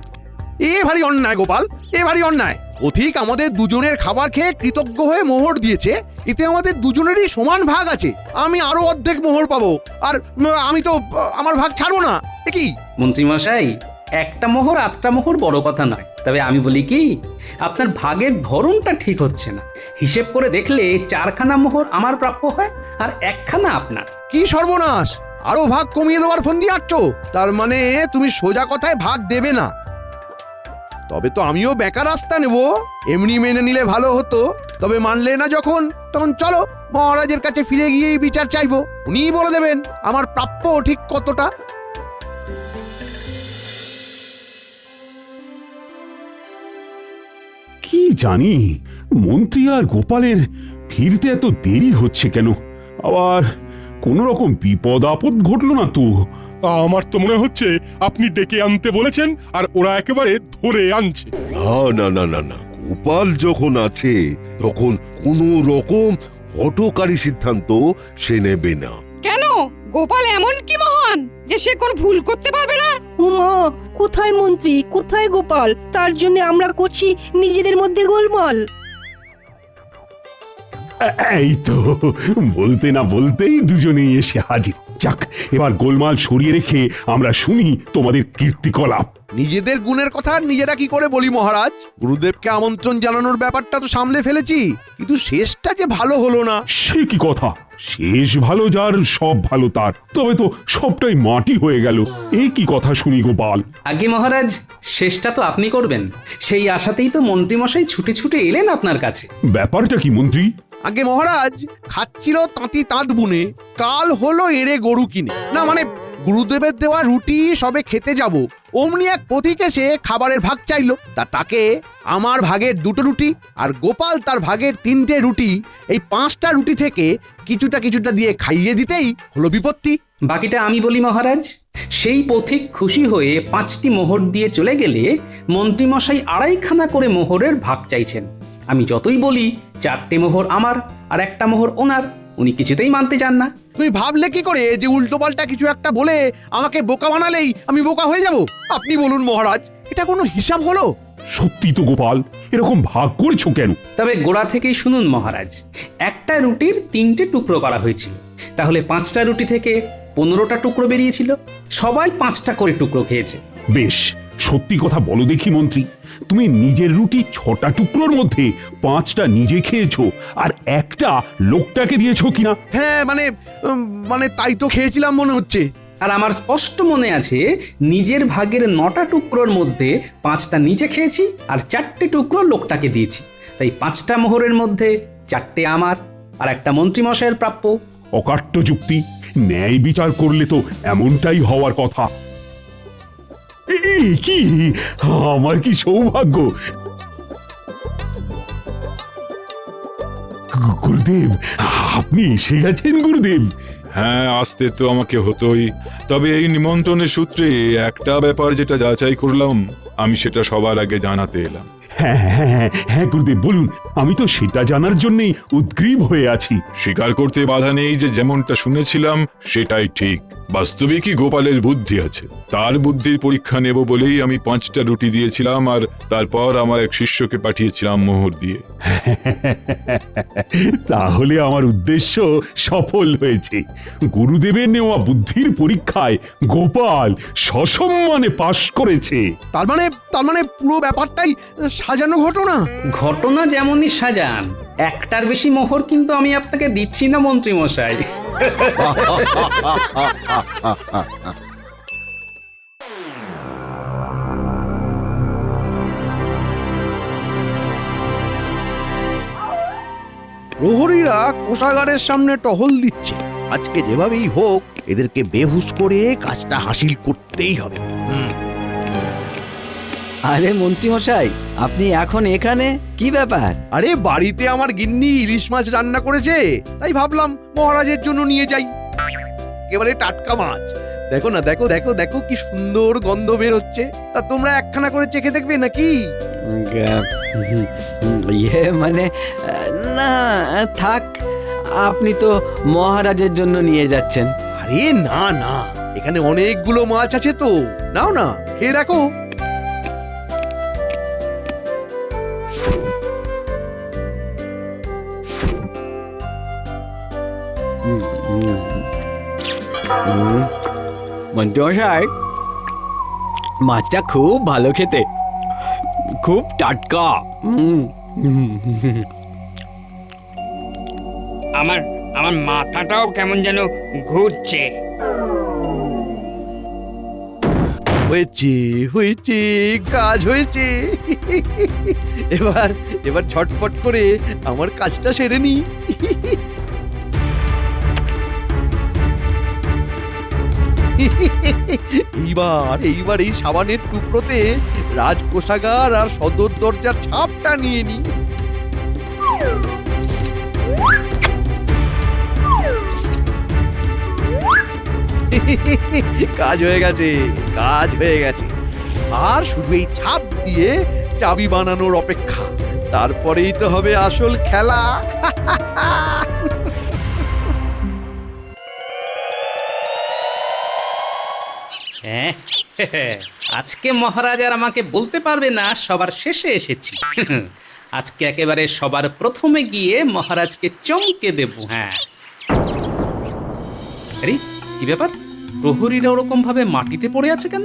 এ ভারী অন্যায় গোপাল, এ ভারী অন্যায়। পথিক আমাদের দুজনের খাবার খেয়ে কৃতজ্ঞ হয়ে মোহর দিয়েছে, এতে আমাদের দুজনেরই সমান ভাগ আছে। আমি আরো অর্ধেক মোহর পাবো, আর আমি তো আমার ভাগ ছাড়বো না। এ কি মন্ত্রীমশাই, একটা মোহর 8টা মোহর বড় কথা নয়, তবে আমি বলি কি, আপনার ভাগের ধরনটা ঠিক হচ্ছে না। হিসেব করে দেখলে 4খানা মোহর আমার প্রাপ্য হয় আর 1খানা আপনার। কি সর্বনাশ! আরো ভাগ কমিয়ে দেওয়ার ফন্দি আটছো? তার মানে তুমি সোজা কথায় ভাগ দেবে না? তবে তো আমিও বেকার রাস্তা নেব। এমনি মেনে নিলে ভালো হতো, তবে মানলে না যখন, তখন চলো মহারাজের কাছে ফিরে গিয়েই বিচার চাইবো। উনিই বলে দেবেন আমার প্রাপ্য ঠিক কতটা। কি জানি মন্ত্রী আর গোপালের ফিরতে এত দেরি হচ্ছে কেন? আবার কোন রকম বিপদ আপদ ঘটলো না তো? আমার তো মনে হচ্ছে আপনি ডেকে আনতে বলেছেন আর ওরা একেবারে ধরে আনছে। না না না না না, গোপাল যখন আছে তখন কোনো রকম হঠকারী সিদ্ধান্ত সে নেবে না। কেন? গোপাল এমন কি মহান যে সে কোন ভুল করতে পারবে না? উমা, কোথায় মন্ত্রী, কোথায় গোপাল? তার জন্য আমরা করছি নিজেদের মধ্যে গোলমাল। এই তো বলতে না বলতেই দুজনেই এসে হাজির। যাক, এবার গোলমাল সরিয়ে রেখে আমরা শুনি তোমাদের কীর্তিকলাপ। নিজেদের গুণের কথা নিজেরা কি করে বলি মহারাজ? গুরুদেবকে আমন্ত্রণ জানানোর ব্যাপারটা তো সামলে ফেলেছি, কিন্তু শেষটা যে ভালো হলো না। সে কি কথা? শেষ ভালো যার সব ভালো তার, তবে তো সবটাই মাটি হয়ে গেল। এই কি কথা শুনি গোপাল? আগে মহারাজ, শেষটা তো আপনি করবেন, সেই আশাতেই তো মন্ত্রীমশাই ছুটে ছুটে এলেন আপনার কাছে। ব্যাপারটা কি মন্ত্রী? আগে মহারাজ, খাচ্ছিল তাঁতি তাঁত বুনে, কাল হলো এড়ে গরু কিনে। না মানে গুরুদেবের দেওয়া রুটি সবে খেতে যাব, অমনি এক পথিক এসে খাবারের ভাগ চাইলো। তাকে আমার ভাগের 2টো রুটি আর গোপাল তার ভাগের 3টে রুটি, এই 5টা রুটি থেকে কিছুটা দিয়ে খাইয়ে দিতেই হলো বিপত্তি। বাকিটা আমি বলি মহারাজ। সেই পথিক খুশি হয়ে 5টি মোহর দিয়ে চলে গেলে মন্ত্রীমশাই 2.5খানা করে মোহরের ভাগ চাইছেন। আমি যতই বলি 4টে মোহর আমার আর 1টা মোহর ওনার, উনি কিছুতেই মানতে চান না। তুমি ভাবলে কি করে যে উল্টোপাল্টা কিছু একটা বলে আমাকে বোকা বানালেই আমি বোকা হয়ে যাব? আপনি বলুন মহারাজ, এটা কোনো হিসাব হলো? সত্যি তো গোপাল, এরকম ভাগ করেছো কেন? তবে গোড়া থেকেই শুনুন মহারাজ, একটা রুটির 3টে টুকরো করা হয়েছিল, তাহলে 5টা রুটি থেকে 15টা টুকরো বেরিয়েছিল। সবাই 5টা করে টুকরো খেয়েছে। বেশ, সত্যি কথা বলো দেখি মন্ত্রী, তুমি নিজের রুটি 6টা টুকরোর মধ্যে 5টা নিজে খেয়েছো আর 1টা লোকটাকে দিয়েছো কিনা? হ্যাঁ মানে তাই তো খেয়েছিলাম মনে হচ্ছে। আর আমার স্পষ্ট মনে আছে, নিজের ভাগের 9টা টুকরোর মধ্যে 5টা নিচে খেয়েছি আর 4টে টুকরো লোকটাকে দিয়েছি। তাই 5টা মোহরের মধ্যে 4টে আমার আর 1টা মন্ত্রীমশাইয়ের প্রাপ্য। অকাট্য যুক্তি। ন্যায় বিচার করলে তো এমনটাই হওয়ার কথা। কি আমার কি সৌভাগ্য! গুরুদেব, আপনি এসে গেছেন গুরুদেব। হ্যাঁ, আসতে তো আমাকে হতোই, তবে এই নিমন্ত্রণের সূত্রে একটা ব্যাপার যেটা যাচাই করলাম, আমি সেটা সবার আগে জানাতে এলাম। হ্যাঁ হ্যাঁ হ্যাঁ হ্যাঁ গুরুদেব বলুন, আমি তো সেটা জানার জন্যই উদ্গ্রীব হয়ে আছি। স্বীকার করতে বাধা নেই যে যেমনটা শুনেছিলাম সেটাই ঠিক। বাস্তবিকই গোপালের বুদ্ধি আছে, তার বুদ্ধির পরীক্ষা নেব বলেই আমি 5টা রুটি দিয়েছিলাম আর তারপর আমার এক শিষ্যকে পাঠিয়েছিলাম মোহর দিয়ে। তাহলে আমার উদ্দেশ্য সফল হয়েছে। গুরুদেবের নেওয়া বুদ্ধির পরীক্ষায় গোপাল সসম্মানে পাশ করেছে। তার মানে পুরো ব্যাপারটাই সাজানো ঘটনা। ঘটনা যেমনই সাজান, 1টার বেশি মোহর কিন্তু আমি আপনাকে দিচ্ছি না মন্ত্রীমশাই। প্রহরীরা কোষাগারের সামনে টহল দিচ্ছে আজকে যেভাবেই হোক এদেরকে বেহুশ করে কাজটা হাসিল করতেই হবে। আরে মন্ত্রী মশাই, আপনি এখন এখানে কি ব্যাপার? আরে বাড়িতে আমার গিন্নি ইলিশ মাছ রান্না করেছে, তাই ভাবলাম মহারাজের জন্য নিয়ে যাই। একেবারে টাটকা মাছ। দেখো না, দেখো দেখো দেখো কি সুন্দর গন্ধ বের হচ্ছে। তা তোমরা একখানা করে চেখে দেখবে নাকি? ইয়ে মানে, না থাক, আপনি তো মহারাজের জন্য নিয়ে যাচ্ছেন। আরে না না, এখানে অনেকগুলো মাছ আছে তো, নাও না, খেয়ে দেখো। মন্ত্রী মশাই, মাছটা খুব ভালো খেতে, খুব টাটকা। আমার আমার মাথাটাও কেমন যেন ঘুরছে। হয়েছে হয়েছে, কাজ হয়েছে। এবার এবার ঝটপট করে আমার কাজটা সেরে নি। এইবার এই সাবানের টুকরোতে রাজকোষাগার আর সদর দরজার ছাপটা নিয়ে নি। কাজ হয়ে গেছে, কাজ হয়ে গেছে। আর শুধু এই ছাপ দিয়ে চাবি বানানোর অপেক্ষা, তারপরেই তো হবে আসল খেলা। হ্যাঁ, আজকে মহারাজ আর আমাকে বলতে পারবে না সবার শেষে এসেছি। আজকে একেবারে সবার প্রথমে গিয়ে মহারাজকে চমকে দেব। হ্যাঁ, আরে কি ব্যাপার, প্রহরীরা ওরকম ভাবে মাটিতে পড়ে আছে কেন?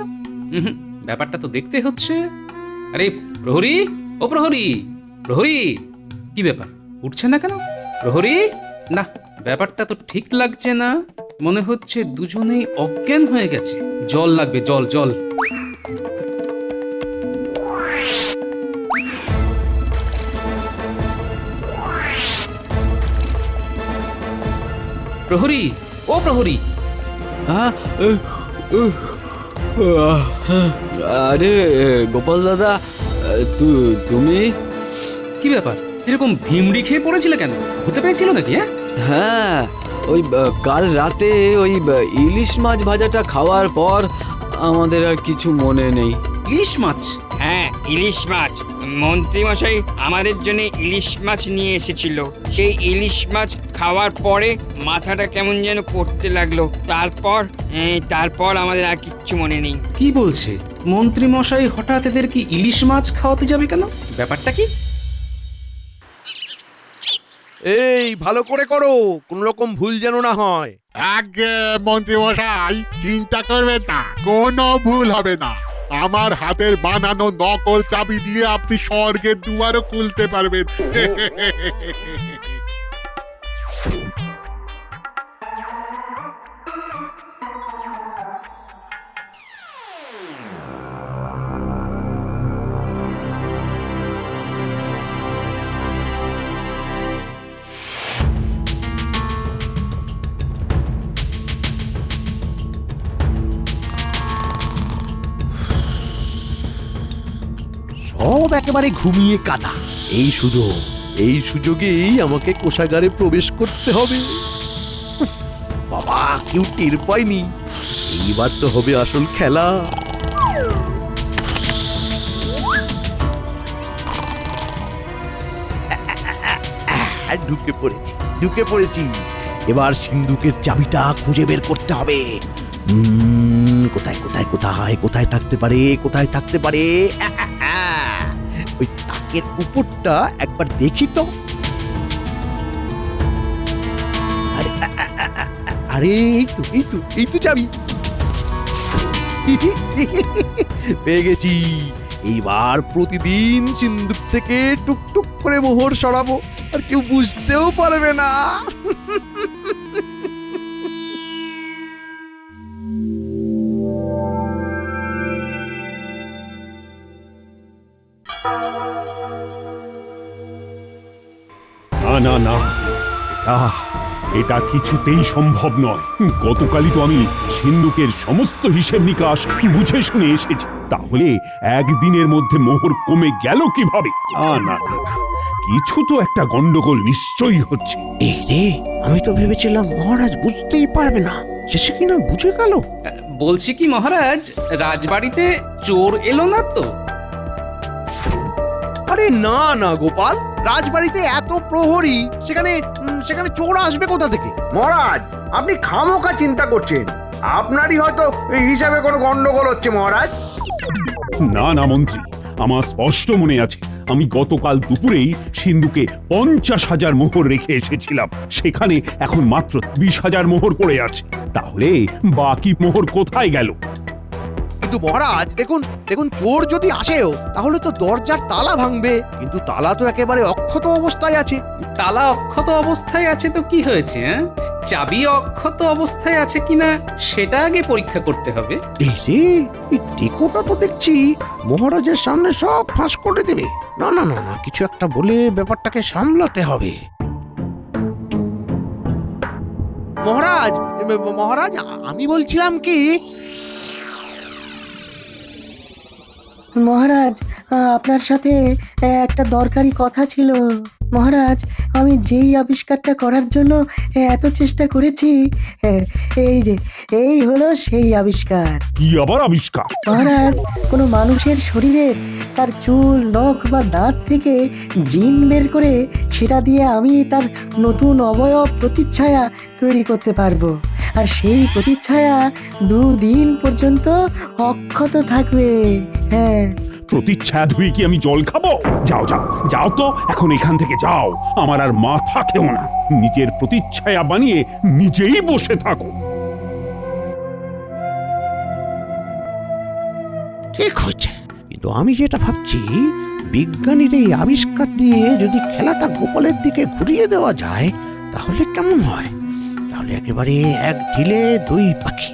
ব্যাপারটা তো দেখতে হচ্ছে। আরে প্রহরী, ও প্রহরী, প্রহরী, কি ব্যাপার, উঠছে না কেন প্রহরী? না, ব্যাপারটা তো ঠিক লাগছে না, মনে হচ্ছে দুজনেই অজ্ঞান হয়ে গেছে। জল লাগবে, জল জল। প্রহরী, ও প্রহরী। আরে গোপাল দাদা, তুমি? কি ব্যাপার, এরকম ভিমড়ি খেয়ে পড়েছিলে কেন? হতে পেরেছিল নাকি? হ্যাঁ, ওই কাল রাতে ওই ইলিশ মাছ ভাজাটা খাওয়ার পর আমাদের আর কিছু মনে নেই। ইলিশ মাছ? হ্যাঁ, ইলিশ মাছ। মন্ত্রী মশাই আমাদের জন্য ইলিশ মাছ নিয়ে এসেছিল। সেই ইলিশ মাছ খাওয়ার পরে মাথাটা কেমন যেন করতে লাগলো। তারপর আমাদের আর কিচ্ছু মনে নেই। কি বলছে মন্ত্রী মশাই? হঠাৎ এদের কি ইলিশ মাছ খাওয়াতে যাবে কেন? ব্যাপারটা কি? এই ভালো করে করো, কোন রকম ভুল যেন না হয়। আগে মন্ত্রী মশাই চিন্তা করবেন না, কোনো ভুল হবে না। আমার হাতের বানানো নকল চাবি দিয়ে আপনি স্বর্গের দুয়ারও খুলতে পারবেন। সব একেবারে ঘুমিয়ে কাটা। এই সুযোগেই আমাকে কোষাগারে প্রবেশ করতে হবে। বাবা, কেউ টের পায়নি। এইবার তো হবে আসল খেলা। ঢুকে পড়েছি। এবার সিন্ধুকের চাবিটা খুঁজে বের করতে হবে। কোথায় কোথায় কোথায় কোথায় থাকতে পারে? ওই তাকের উপরটা একবার দেখি তো। আরে এই তো চাবি। পেয়ে গেছি। এইবার প্রতিদিন সিন্ধুক থেকে টুকটুক করে মোহর সরাবো, আর কেউ বুঝতেও পারবে না। না না না, এটা কিছুতেই সম্ভব নয়। গতকালই তো আমি সিন্ধুকের সমস্ত হিসেব নিকাশ বুঝে শুনে এসেছি, তাহলে একদিনের মধ্যে মোহর কমে গেল কিভাবে? না না না না, কিছু তো একটা গন্ডগোল নিশ্চয়ই হচ্ছে। এই রে, আমি তো ভেবেছিলাম মহারাজ বুঝতেই পারবে না, শেষে কিনা বুঝে গেল। বলছি কি মহারাজ, রাজবাড়িতে চোর এলো না তো? আরে না না গোপাল, রাজবাড়িতে এত প্রহরী, সেখানে চোর আসবে কোথা থেকে? মহারাজ, আপনি খামোখা চিন্তা করছেন। আপনারই হয়তো এই হিসাবে কোনো গন্ডগোল হচ্ছে মহারাজ। না না মন্ত্রী, আমার স্পষ্ট মনে আছে আমি গতকাল দুপুরেই সিন্ধুকে 50,000 মোহর রেখে এসেছিলাম, সেখানে এখন মাত্র 20,000 মোহর পড়ে আছে। তাহলে বাকি মোহর কোথায় গেল? কিন্তু মহারাজ দেখুন চোর যদি আসেও তাহলে তো দরজার তালা ভাঙবে, কিন্তু তালা তো একেবারে অক্ষত অবস্থায় আছে। তালা অক্ষত অবস্থায় আছে তো কি হয়েছে? চাবি অক্ষত অবস্থায় আছে কিনা সেটা আগে পরীক্ষা করতে হবে। এই রে, এই টেকোটা তো দেখছি মহারাজের সামনে সব ফাঁস করে দেবে। না না না না, কিছু একটা বলে ব্যাপারটাকে সামলাতে হবে। মহারাজ আমি বলছিলাম কি, মহারাজ, আপনার সাথে একটা দরকারি কথা ছিল। মহারাজ, আমি যেই আবিষ্কারটা করার জন্য এত চেষ্টা করেছি, এই হলো সেই আবিষ্কার। কি আবার আবিষ্কার? মহারাজ, কোনো মানুষের শরীরের তার চুল, নখ বা দাঁত থেকে জিন বের করে সেটা দিয়ে আমি তার নতুন অবয়ব প্রতিচ্ছায়া তৈরি করতে পারবো, আর সেই প্রতিচ্ছায়া 2 দিন পর্যন্ত অক্ষত থাকবে। হ্যাঁ। প্রতিচ্ছায়া ধুয়ে কি আমি জল খাবো? যাও যাও যাও তো, এখন এখান থেকে যাও, আমার আর মাথা খেও না। নিজের প্রতিচ্ছায়া বানিয়ে নিজেই বসে থাকো। ঠিক হচ্ছে, কিন্তু আমি যেটা ভাবছি, বিজ্ঞানীর এই আবিষ্কার দিয়ে যদি খেলাটা গোপালের দিকে ঘুরিয়ে দেওয়া যায় তাহলে কেমন হয়? তাহলে একেবারে এক ঢিলে 2 পাখি।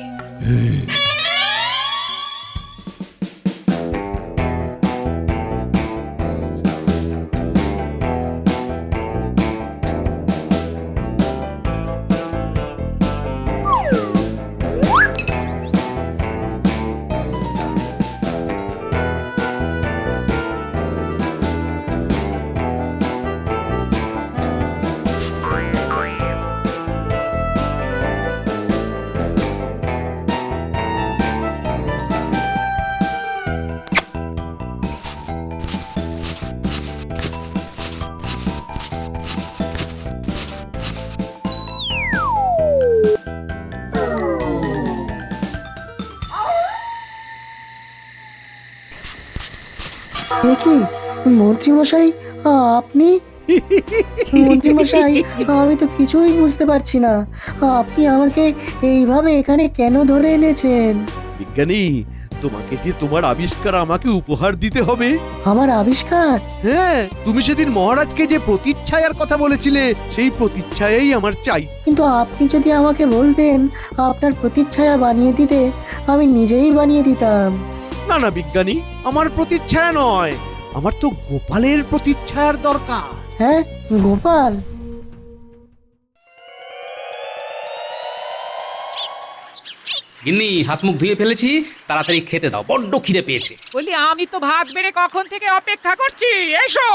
কি মন্ত্রীমশাই, আপনি? মন্ত্রীমশাই, আমি তো কিছুই বুঝতে পারছি না, আপনি আমাকে এইভাবে এখানে কেন ধরে এনেছেন? বিজ্ঞানী, তোমাকে যে তোমার আবিষ্কার আমাকে উপহার দিতে হবে। আমার আবিষ্কার? হ্যাঁ, তুমি সেদিন মহারাজকে যে প্রতিচ্ছায়ার কথা বলেছিলে, সেই প্রতিচ্ছায়াই আমার চাই। কিন্তু আপনি যদি আমাকে বলতেন আপনার প্রতিচ্ছায়া বানিয়ে দিতে, আমি নিজেই বানিয়ে দিতাম। না না বিজ্ঞানী, আমার প্রতিচ্ছায়া নয়, আমার তো গোপালের প্রতিচ্ছায়ার দরকার। হ্যাঁ, গোপাল? গিন্নি, হাত মুখ ধুয়ে ফেলেছি, তাড়াতাড়ি খেতে দাও, বড্ড খিদে পেয়েছে। বলি, আমি তো ভাত বেড়ে কখন থেকে অপেক্ষা করছি, এসো।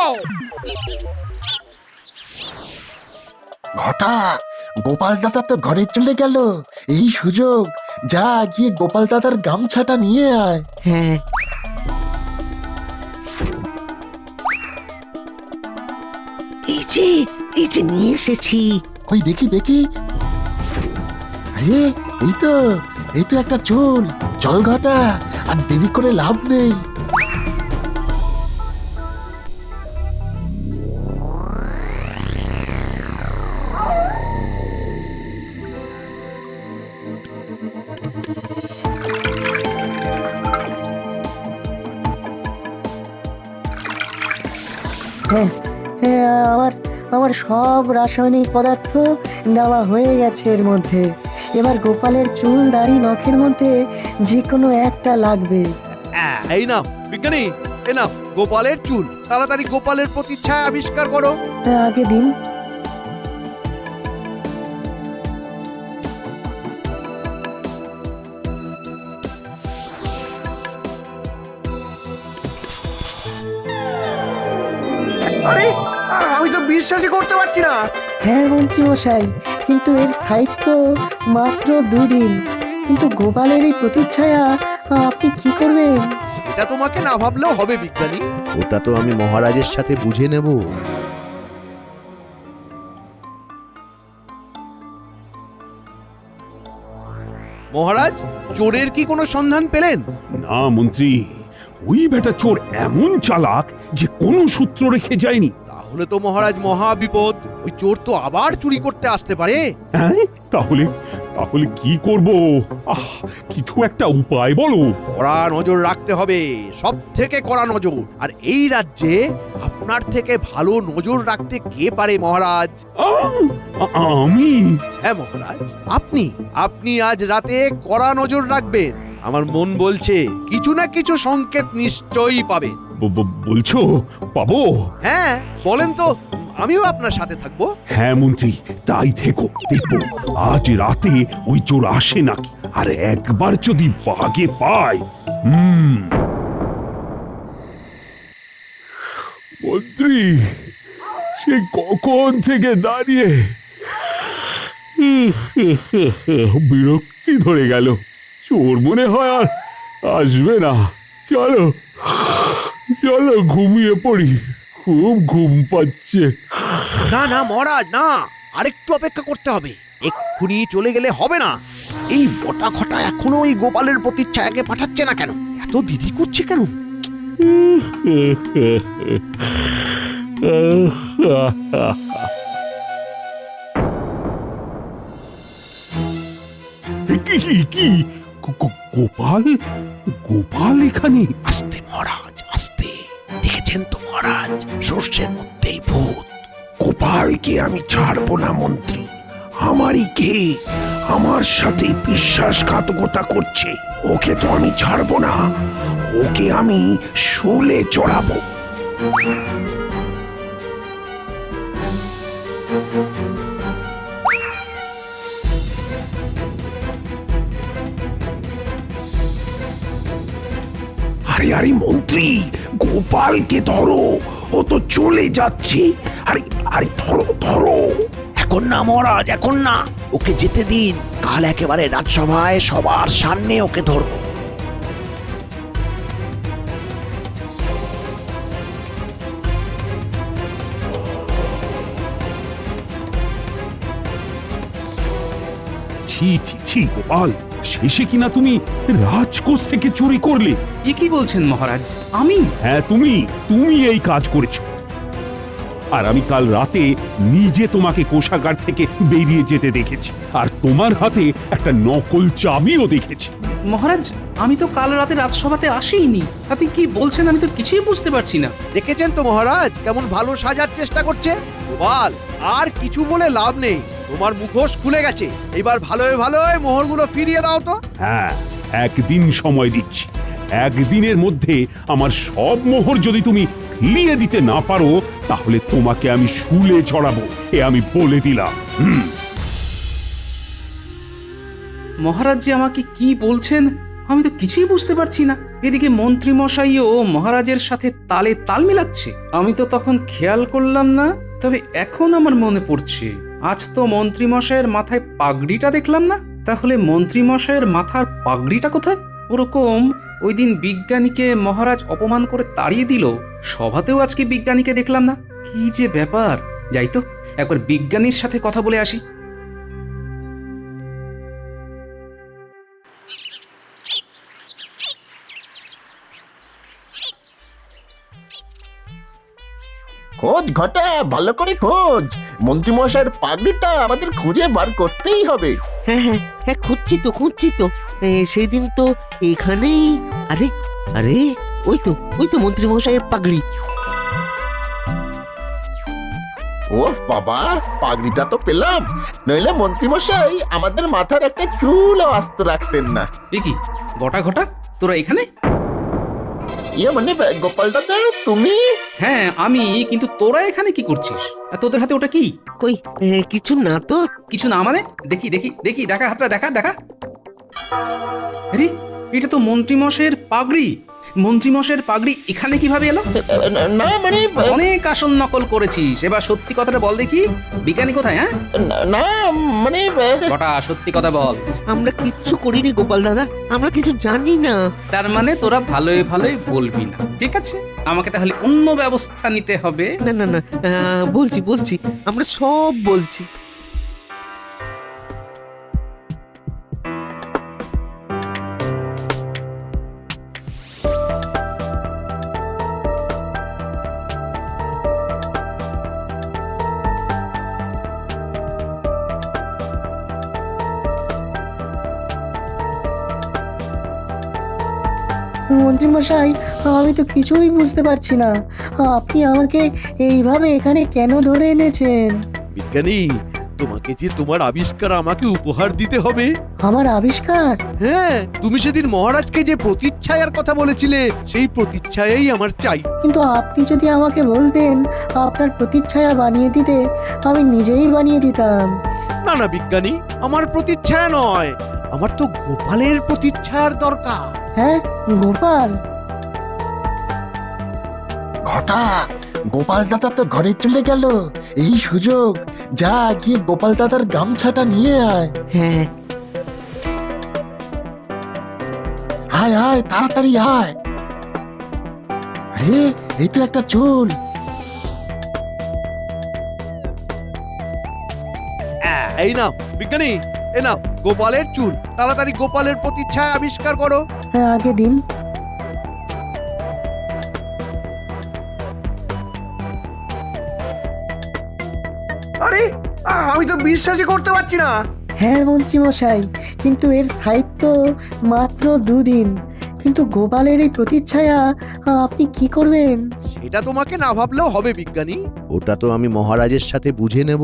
ঘটা, গোপাল দাদা তো ঘরে চলে গেল, এই সুযোগ, যা গিয়ে গোপাল দাদার গামছাটা নিয়ে আয়। হ্যাঁ, এই যে নিয়ে এসেছি। কই দেখি দেখি, আরে এই তো একটা চুল। চল ঘটা, আর দেরি করে লাভ নেই। হ্যাঁ, আমার সব রাসায়নিক পদার্থ দেওয়া হয়ে গেছে এর মধ্যে। এবার গোপালের চুল, দাড়ি, নখের মধ্যে যে কোনো একটা লাগবে। এই নাও বিজ্ঞানী, এই নাও গোপালের চুল। তাড়াতাড়ি গোপালের প্রতিচ্ছায়া আবিষ্কার করো। আগে দিন। বিশ্বাসই করতে পারছি না। হ্যাঁ মন্ত্রী মশাই, কিন্তু এর স্থায়িত্ব মাত্র 2 দিন। কিন্তু গোপালের এই প্রতিচ্ছায়া আপনি কি করবেন? এটা তোমাকে না ভাবলেও হবে বিজ্ঞানী, ওটা তো আমি মহারাজের সাথে বুঝে নেব। মহারাজ, চোরের কি কোনো সন্ধান পেলেন? না মন্ত্রী, ওই বেটা চোর এমন চালাক যে কোনো সূত্র রেখে যায়নি। তাহলে তো মহারাজ মহা বিপদ। ওই চোর তো আবার চুরি করতে আসতে পারে। হ্যাঁ, তাহলে তাহলে কি করব? কিছু একটা উপায় বলো। কড়া নজর রাখতে হবে, সব থেকে কড়া নজর। আর এই রাজ্যে আপনার থেকে ভালো নজর রাখতে কে পারে মহারাজ? আমি? হ্যাঁ মহারাজ, আপনি আজ রাতে কড়া নজর রাখবেন। আমার মন বলছে কিছু না কিছু সংকেত নিশ্চয়ই পাবে। বলছো পাবো? হ্যাঁ বলেন তো, আমিও আপনার সাথে থাকবো। হ্যাঁ মন্ত্রী, তাই থেকো, দেখবো আজ রাতে ওই চোর আসে নাকি। আর একবার যদি বাগে পায়, মন্ত্রী সে কখন থেকে দাঁড়িয়ে বিরক্তি ধরে গেল। চোর মনে হয় আর আসবে না। চলো চলো ঘুমিয়ে পড়ি, খুব ঘুম পাচ্ছে। না না মহারাজ, না, আরেকটু অপেক্ষা করতে হবে। এক্ষুনি চলে গেলে হবে না। এই বটা ঘটা এখনো ওই গোপালের প্রতিচ্ছায়াকে পাঠাচ্ছে না কেন? এত দেরি করছে কেন? কি গোপাল? গোপাল এখানে? আস্তে মহারাজ, আস্তে। দেখেছেন তো মহারাজ, সর্ষের মধ্যেই ভূত। গোপালকে আমি ছাড়বো না মন্ত্রী। আমারই কে আমার সাথে বিশ্বাসঘাতকতা করছে, ওকে তো আমি ছাড়বো না। ওকে আমি শুলে চড়াবো। আরে আরে মন্ত্রী, গোপালকে ধরো, ও তো চলে যাচ্ছে। আরে আরে ধরো ধরো। এখন না মহারাজ, এখন না, ওকে যেতে দিন। কাল একেবারে রাজসভায় সবার সামনে ওকে ধরবো। ছি ছি ছি গোপাল, শেষে কিনা তুমি রাজকোষ থেকে চুরি করলে? এ কি বলছেন মহারাজ? আমি? হ্যাঁ তুমি এই কাজ করেছো। আর আমি কাল রাতে নিজে তোমাকে কোষাগার থেকে বেরিয়ে যেতে দেখেছি, আর তোমার হাতে একটা নকল চাবিও দেখেছি। মহারাজ, আমি তো কাল রাতে রাজসভাতে আসিনি। আপনি কি বলছেন আমি তো কিছুই বুঝতে পারছি না। দেখেছেন তো মহারাজ কেমন ভালো সাজার চেষ্টা করছে। গোপাল, আর কিছু বলে লাভ নেই, তোমার মুখোশ খুলে গেছে। এবার ভালোই ভালোই মোহরগুলো ফিরিয়ে দাও তো। হ্যাঁ, একদিন সময় দিচ্ছি। একদিনের মধ্যে আমার সব মোহর যদি তুমি ফিরিয়ে দিতে না পারো, তাহলে তোমাকে আমি শুলে চড়াবো, এ আমি বলে দিলাম। মহারাজ যে আমাকে কি বলছেন আমি তো কিছুই বুঝতে পারছি না। এদিকে মন্ত্রী মশাইও মহারাজের সাথে তালে তাল মিলাচ্ছে। আমি তো তখন খেয়াল করলাম না, তবে এখন আমার মনে পড়ছে আজ তো মন্ত্রী মশাইয়ের মাথায় পাগড়িটা দেখলাম না। তাহলে মন্ত্রী মশাইয়ের মাথার পাগড়িটা কোথায়? ওরকম ওই দিন বিজ্ঞানীকে মহারাজ অপমান করে তাড়িয়ে দিল, সভাতেও আজকে বিজ্ঞানীকে দেখলাম না। কি যে ব্যাপার! যাই তো একবার বিজ্ঞানীর সাথে কথা বলে আসি। খোঁজ ঘটা, ভালো করে খোঁজ। মন্ত্রীমশাইয়ের পাগড়িটা আমাদের খুঁজে বার করতেই হবে। হ্যাঁ হ্যাঁ হ্যাঁ, খুঁজছি তো। সেদিন তো এখানেই। আরে আরে, ওই তো মন্ত্রী মশাইয়ের পাগড়ি। ও বাবা, পাগড়িটা তো পেলাম, নইলে মন্ত্রীমশাই আমাদের মাথার একটা চুলও আস্ত রাখতেন না। এ কি বটা ঘটা, তোরা এখানে? ইয়ে মানে গোপাল দাদা, তুমি? হ্যাঁ আমি, কিন্তু তোরা এখানে কি করছিস? আর তোদের হাতে ওটা কি? কই, কিছু না তো। কিছু না মানে? দেখি দেখি দেখি, দেখা হাতটা দেখা দেখা। আরে এটা তো মন্ত্রী মশাইয়ের পাগড়ি। মন্ত্রীমশাইয়ের পাগড়ি এখানে কিভাবে এলো? না মানে অনেক আসল নকল করেছিস, এবার সত্যি কথাটা বল দেখি। বিজ্ঞানী কোথায়? হ্যাঁ, না মানে কটা সত্যি কথা বল। আমরা কিচ্ছু করিনি গোপাল দাদা, আমরা কিছু জানি না। তার মানে তোরা ভালোই ভালোই বলবি না, ঠিক আছে? আমাকে তাহলে অন্য ব্যবস্থা নিতে হবে। না না না, বলছি বলছি, আমরা সব বলছি। মন্ত্রীমশাই, আমি তো কিছুই বুঝতে পারছি না। আপনি আমাকে এইভাবে এখানে কেন ধরে এনেছেন? বিজ্ঞানী, তোমাকে যে তোমার আবিষ্কার আমাকে উপহার দিতে হবে। আমার আবিষ্কার? হ্যাঁ, তুমি সেদিন মহারাজকে যে প্রতিচ্ছায়ার কথা বলেছিলে, সেই প্রতিচ্ছায়াই আমার চাই। কিন্তু আপনি যদি আমাকে বলতেন আপনার প্রতিচ্ছায়া বানিয়ে দিতে, আমি নিজেই বানিয়ে দিতাম। না না বিজ্ঞানী, আমার প্রতিচ্ছায়া নয়, আমার তো গোপালের প্রতিচ্ছায়ার দরকার। হ্যাঁ, গোপাল? ঘটা, গোপাল দাদা তো ঘরে চলে গেল, এই সুযোগ, যা গিয়ে গোপাল দাদার গামছাটা নিয়ে আয়। হ্যাঁ, আয় আয়, তাড়াতাড়ি আয়। আরে, এই তো একটা চুল। এই নাও বিজ্ঞানী, এ নাও গোপালের চুল। তাড়াতাড়ি গোপালের প্রতিচ্ছায়া আবিষ্কার করো। হ্যাঁ, আগে দিন। আরে আমি তো বিশ্বাসই করতে পারছি না। হ্যাঁ মন্ত্রীমশাই, কিন্তু এর স্থায়িত্ব মাত্র 2 দিন। কিন্তু গোপালের এই প্রতিচ্ছায়া আপনি কি করবেন? সেটা তোমাকে না ভাবলেও হবে বিজ্ঞানী, ওটা তো আমি মহারাজের সাথে বুঝে নেব।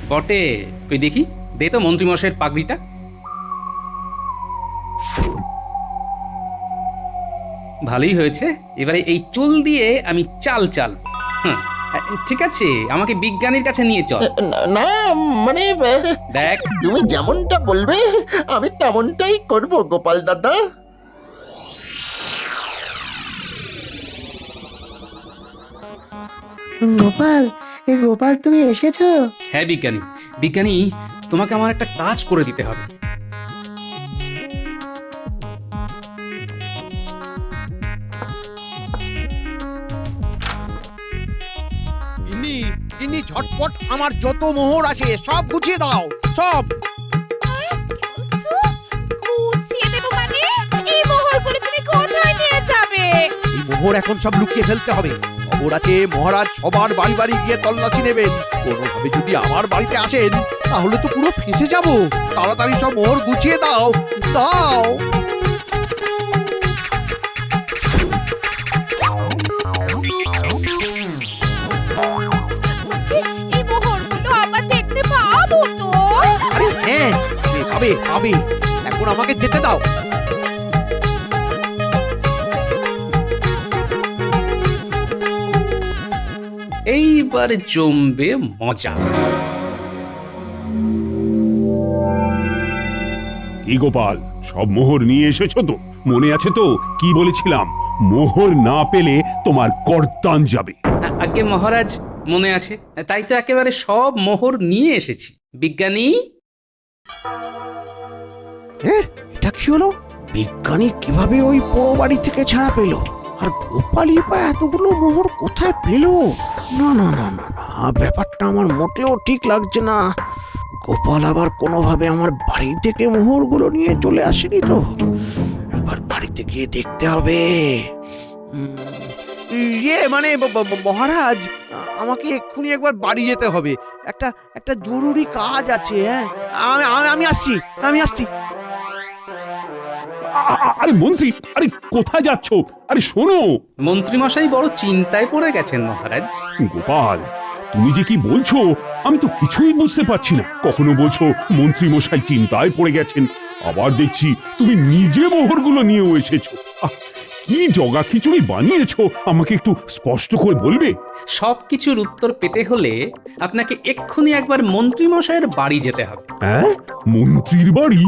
বটে, তুই দেখি দে তো মন্ত্রীমশাইয়ের পাগড়িটা। ভালোই হয়েছে, এবারে এই চুল দিয়ে আমি চাল চাল। ঠিক আছে, আমাকে বিজ্ঞানীর কাছে নিয়ে চল। না মানে দেখ, তুমি যেমনটা বলবে আমি তেমনটাই করব গোপাল দাদা। গোপাল, গোপাল তুমি এসেছো? হ্যাঁ বিজ্ঞানী, বিজ্ঞানী তোমাকে আমার একটা কাজ করে দিতে হবে। ইনি ঝটপট আমার যত মোহর আছে সব গুছিয়ে দাও, সব। গুছিয়ে দেবো মানে? এই মোহরগুলো তুমি কোথায় নিয়ে যাবে? এই মোহর এখন সব লুকিয়ে ফেলতে হবে। খবর আছে মহারাজ সবার বাড়ি বাড়ি গিয়ে তল্লাশি নেবেন। কোনোভাবে যদি আমার বাড়িতে আসেন তাহলে তো পুরো ফেঁসে যাব। তাড়াতাড়ি সব মোহর গুছিয়ে দাও, দাও। এই মোহরগুলো আবার দেখতে পাবো তো? আরে হ্যাঁ, পাবে পাবে, এখন আমাকে যেতে দাও। এইবার জমবে মজা। কি গোপাল, সব মোহর নিয়ে এসেছো তো? মনে আছে তো কি বলেছিলাম? মোহর না পেলে তোমার গর্দান যাবে। আগে মহারাজ, মনে আছে, তাই তো একেবারে সব মোহর নিয়ে এসেছি। বিজ্ঞানী, এটা কি হলো? বিজ্ঞানী কিভাবে ওই বড় বাড়ি থেকে ছাড়া পেল? আর গোপালই বা এতগুলো মোহর কোথায় পেল? না না না না না, ব্যাপারটা আমার মোটেও ঠিক লাগছে না। গোপাল আবার কোনোভাবে আমার বাড়ি থেকে মোহরগুলো নিয়ে চলে আসেনি তো? একবার বাড়িতে গিয়ে দেখতে হবে। ইয়ে মানে মহারাজ, আমাকে এক্ষুনি একবার বাড়ি যেতে হবে। একটা জরুরি কাজ আছে। হ্যাঁ, আমি আসছি, আমি আসছি। আরে মন্ত্রী, আরে কোথায় যাচ্ছ? আরে শোনো। মন্ত্রীমশাই বড় চিন্তায় পড়ে গেছেন মহারাজ। গোপাল, তুমি যে কি বলছো আমি তো কিছুই বুঝতে পারছি না। কখনো বলছো মন্ত্রী মশাই চিন্তায় পড়ে গেছেন, আবার দেখছি তুমি নিজে মোহরগুলো নিয়েও এসেছো। কি জগা খিচুড়ি বানিয়েছো আমাকে একটু স্পষ্ট করে বলবে? সবকিছুর উত্তর পেতে হলে আপনাকে এক্ষুনি একবার মন্ত্রীমশাইয়ের বাড়ি যেতে হবে। হ্যাঁ, মন্ত্রীর বাড়ি?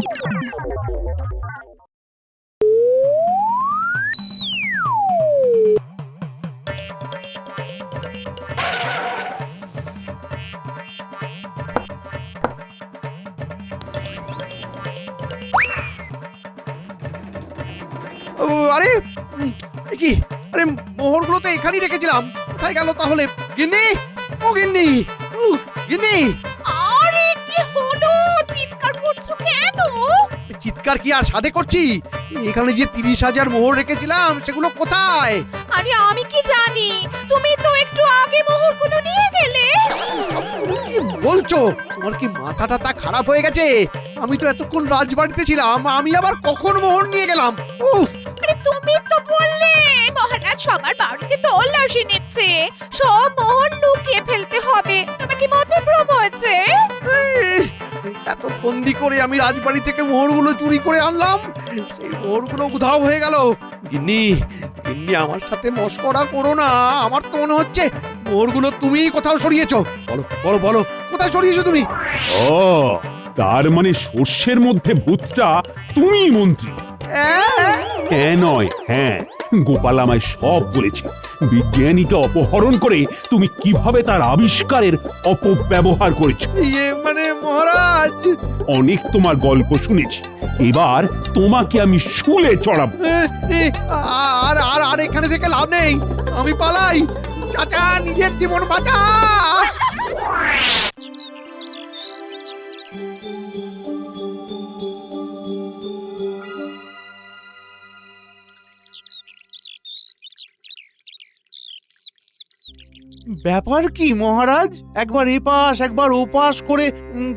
আরে এ কি, আরে মোহরগুলো তো এখানেই রেখেছিলাম, কোথায় গেল তাহলে? গিন্নি, ও গিন্নি, গিন্নি। আরে কি হলো, চিৎকার করছো কেন? চিৎকার কি আর সাধে করছি? এখানে যে 30,000 মোহর রেখেছিলাম সেগুলো কোথায়? আরে আমি কি জানি, তুমি তো একটু আগে মোহরগুলো নিয়ে গেলে। তুমি কি বলছো? তোমার কি মাথা টাথা খারাপ হয়ে গেছে? আমি তো এতক্ষণ রাজবাড়িতে ছিলাম, আমি আবার কখন মোহর নিয়ে গেলাম? উফ! আরে তুমি তো বললে মহারাজ সবার বাড়িতে তল্লাশি নিচ্ছে, সব মোহর লুকিয়ে ফেলতে হবে। তোমার কি মতে ভ্রম হয়েছে? এত বন্দি করে আমি রাজবাড়ি থেকে মোহরগুলো চুরি করে আনলাম, সেই মোহরগুলো উধাও হয়ে গেল। গিন্নি, গিন্নি আমার সাথে মশকরা করো না, আমার তো মনে হচ্ছে মোহরগুলো তুমিই কোথাও সরিয়েছো। বলো বলো বলো, কোথায় সরিয়েছো তুমি? ও, তার মানে শস্যের মধ্যে ভূতটা তুমি মন্ত্রী? হ্যাঁ নয় হ্যাঁ, গোপাল আমায় সব বলেছে। বিজ্ঞানীকে অপহরণ করে তুমি কিভাবে তার আবিষ্কারের অপব্যবহার করেছো। ইয়ে মানে মহারাজ, অনেক তোমার গল্প শুনেছি, এবার তোমাকে আমি শুলে চড়াবো। আর আর আর এখানে থেকে লাভ নেই, আমি পালাই। চাচা, নিজের জীবন বাঁচা। ব্যাপার কি মহারাজ, একবার এপাশ একবার ওপাশ করে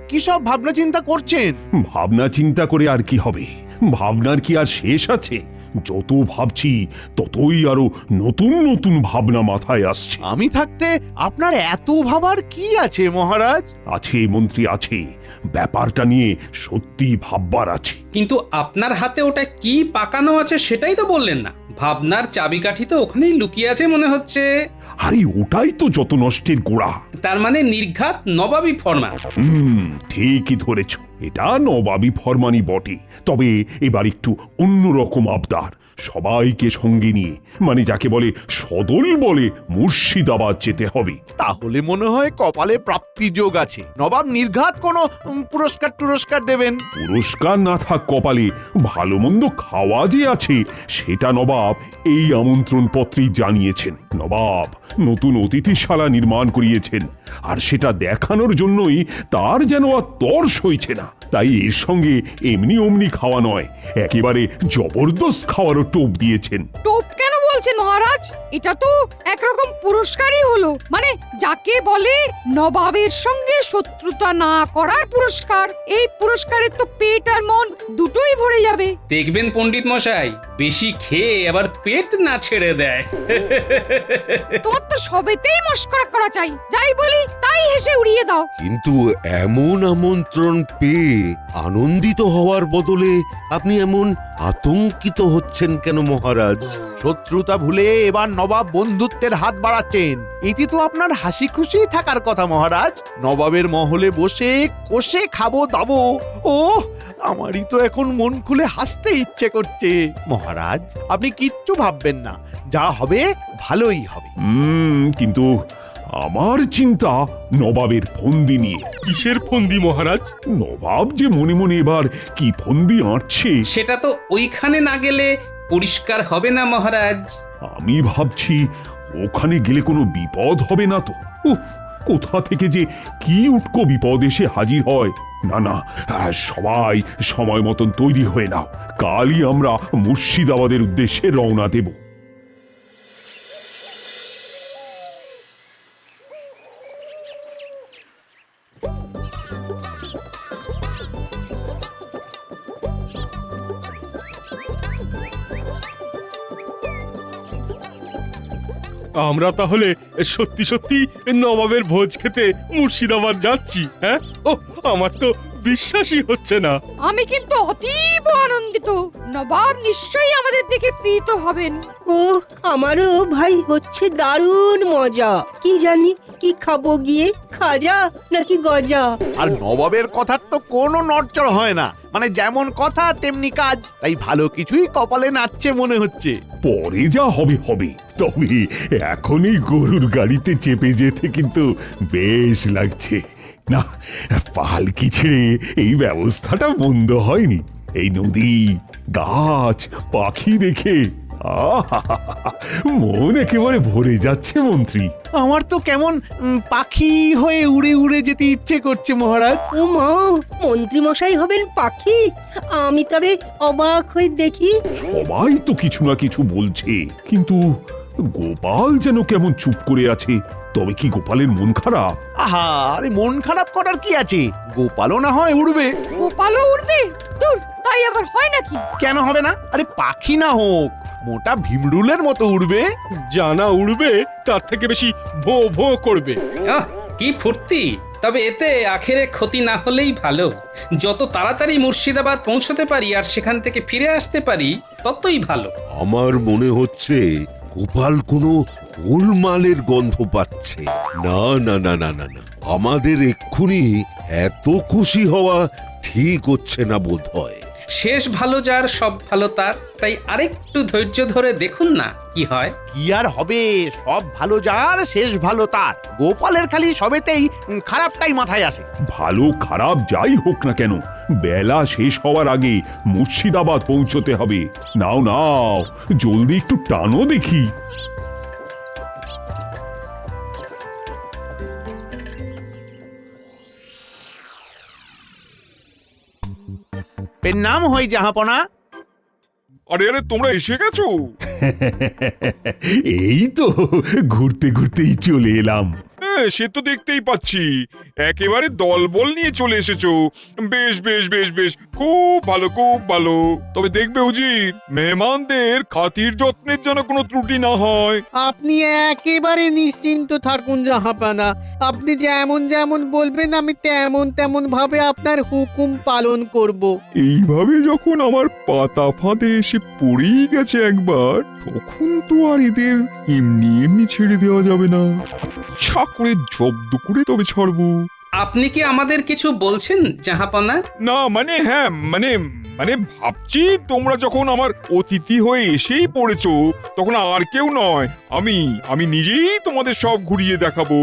কি সব ভাবনা চিন্তা করছেন? ভাবনা চিন্তা করে আর কি হবে? ভাবনার কি আর শেষ আছে? যত ভাবছি ততই আরো নতুন নতুন ভাবনা মাথায় আসছে। আমি থাকতে আপনার এত ভাবার কি আছে মহারাজ? আছে মন্ত্রী, আছে। ব্যাপারটা নিয়ে সত্যি ভাববার আছে। কিন্তু আপনার হাতে ওটা কি পাকানো আছে সেটাই তো বললেন না। ভাবনার চাবিকাঠি তো ওখানেই লুকিয়ে আছে মনে হচ্ছে। আরে ওটাই তো যত নষ্টের গোড়া। তার মানে নির্ঘাত নবাবী ফরমান। ঠিকই ধরেছ, এটা নবাবী ফরমানি বটে। তবে এবার একটু অন্যরকম আবদার। সবাইকে সঙ্গে নিয়ে, মানে যাকে বলে সদল বলে মুর্শিদাবাদ যেতে হবে। তাহলে মনে হয় কপালে প্রাপ্তি যোগ আছে। নবাব নির্ঘাত কোনো পুরস্কার দেবেন। পুরস্কার না থাক কপালে, ভালো মন্দ খাওয়া যে আছে সেটা নবাব এই আমন্ত্রণ পত্রেই জানিয়েছেন। নবাব নতুন অতিথিশালা নির্মাণ করিয়েছেন, আর সেটা দেখানোর জন্যই তার যেন আর তর সইছে না। তাই এর সঙ্গে এমনি অমনি খাওয়া নয়, একেবারে জবরদস্ত খাওয়ারও টোপ দিয়েছেন। টোপ কেন বলছেন মহারাজ? এটা তো একরকম পুরস্কারই হলো, মানে যাকে বলে নবাবের সঙ্গে শত্রুতা না করার পুরস্কার। এই পুরস্কারে তো পেট আর মন দুটোই ভরে যাবে। দেখবেন পণ্ডিত মশাই, বেশি খেয়ে আবার পেট না ছেড়ে দেয়। তোমার তো সবেতেই মস্করা করা চাই, যাই বলি তাই হেসে উড়িয়ে দাও। কিন্তু এমন আমন্ত্রণ পেয়ে আনন্দিত হওয়ার বদলে আপনি এমন আতঙ্কিত হচ্ছেন কেন মহারাজ? শত্রুতা ভুলে এবার নবাব বন্ধুত্বের হাত বাড়াচ্ছেন, এটি তো আপনার হাসি খুশি থাকার কথা মহারাজ। নবাবের মহলে বসে কষে খাবো দাবো, ও আমারই তো এখন মন খুলে হাসতে ইচ্ছে করছে। মহারাজ আপনি কিচ্ছু ভাববেন না, যা হবে ভালোই হবে। কিন্তু আমার চিন্তা নবাবের ফন্দি নিয়ে। কিসের ফন্দি মহারাজ? নবাব যে মনে মনে এবার কি ফন্দি আঁটছে সেটা তো ওইখানে না গেলে পরিষ্কার হবে না মহারাজ। আমি ভাবছি ওখানে গেলে কোনো বিপদ হবে না তো? কোথা থেকে যে কি উটকো বিপদ এসে হাজির হয়। না না, সবাই সময় মতন তৈরি হয়ে নাও, কালই আমরা মুর্শিদাবাদের উদ্দেশ্যে রওনা দেব। আমরা তাহলে সত্যি সত্যি নবাবের ভোজ খেতে মুর্শিদাবাদ যাচ্ছি? হ্যাঁ, ও আমার তো বিশ্বাসই হচ্ছে না। আমি কিন্তু অতীব আনন্দিত। নবাব নিশ্চয়ই আমাদের দেখে প্রীত হবেন। ও আমারও ভাই হচ্ছে দারুণ মজা। কি জানি কি খাবো গিয়ে, খাজা নাকি গজা? আর নবাবের কথার তো কোনো নড়চড় হয় না, মানে যেমন কথা তেমনি কাজ। তাই ভালো কিছুই কপালে নাচছে মনে হচ্ছে। পরে যা হবে হবে, তবে এখনই গরুর গাড়িতে চেপে যেতে কিন্তু বেশ লাগছে। না, পালকি ছেড়ে এই ব্যবস্থাটা মন্দ হয়নি। এই নদী, গাছ, পাখি দেখে মন একেবারে ভরে যাচ্ছে মন্ত্রী। আমার তো কেমন পাখি হয়ে উড়ে উড়ে যেতে ইচ্ছে করছে মহারাজ। ও মা, মন্ত্রী মশাই হবেন পাখি? আমি তবে অবাক হয়ে দেখি। সবাই তো কিছু না কিছু বলছে, কিন্তু গোপাল যেন কেমন চুপ করে আছে। তবে কি গোপালের মন খারাপ? আহা, আরে মন খারাপ করার কি আছে? গোপালও না হয় উড়বে। গোপালও উঠবে? দূর, তাই আবার হয় নাকি? কেন হবে না? আরে পাখি না হোক, মোটা ভীমরুলের মতো উড়বে। জানা উড়বে তার থেকে বেশি ভো ভো করবে। আহ, কি ফুর্তি! তবে এতে আখেরে ক্ষতি না হলেই ভালো। যত তাড়াতাড়ি মুর্শিদাবাদ পৌঁছতে পারি আর সেখান থেকে ফিরে আসতে পারি ততই ভালো। আমার মনে হচ্ছে গোপাল কোনো গোলমালের গন্ধ পাচ্ছে। না না না না না না, আমাদের এক্ষুনি এত খুশি হওয়া ঠিক হচ্ছে না বোধ হয়। শেষ ভালো যার সব ভালো তার, তাই আরেকটু ধৈর্য ধরে দেখুন না কি হয়। কি আর হবে, সব ভালো যার শেষ ভালো তার। গোপালের খালি সবেতেই খারাপটাই মাথায় আসে। ভালো খারাপ যাই হোক না কেন, বেলা শেষ হওয়ার আগে মুর্শিদাবাদ পৌঁছতে হবে। নাও নাও, জলদি একটু টানো দেখি। এর নাম হয় জাহাপনা। আরে আরে, তোমরা এসে গেছো? এই তো ঘুরতে ঘুরতেই চলে এলাম। হ্যাঁ, সে তো দেখতেই পাচ্ছি, একেবারে দলবল নিয়ে চলে এসেছো। বেশ বেশ বেশ বেশ, খুব ভালো খুব ভালো। তবে দেখবে উজির, মেহমানদের খাতির যত্নের যেন কোনো ত্রুটি না হয়। আপনি একেবারে নিশ্চিন্ত থাকুন জাহাপানা। আপনি যেমন যেমন বলবেন আমি তেমন তেমন ভাবে আপনার হুকুম পালন করব। এইভাবে যখন আমার পাতা ফাঁদে এসে পড়েই গেছে একবার, তখন তো আর এদের এমনি এমনি ছেড়ে দেওয়া যাবে না। ইচ্ছা করে জব্দ করে তবে ছাড়বো। আপনি কি আমাদের কিছু বলছেন জাহাপনা? না মানে, হ্যাঁ মানে মানে ভাবছি, তোমরা যখন আমার অতিথি হয়ে এসেই পড়েছো, তখন আর কেউ নয়, আমি নিজেই তোমাদের সব ঘুরিয়ে দেখাবো।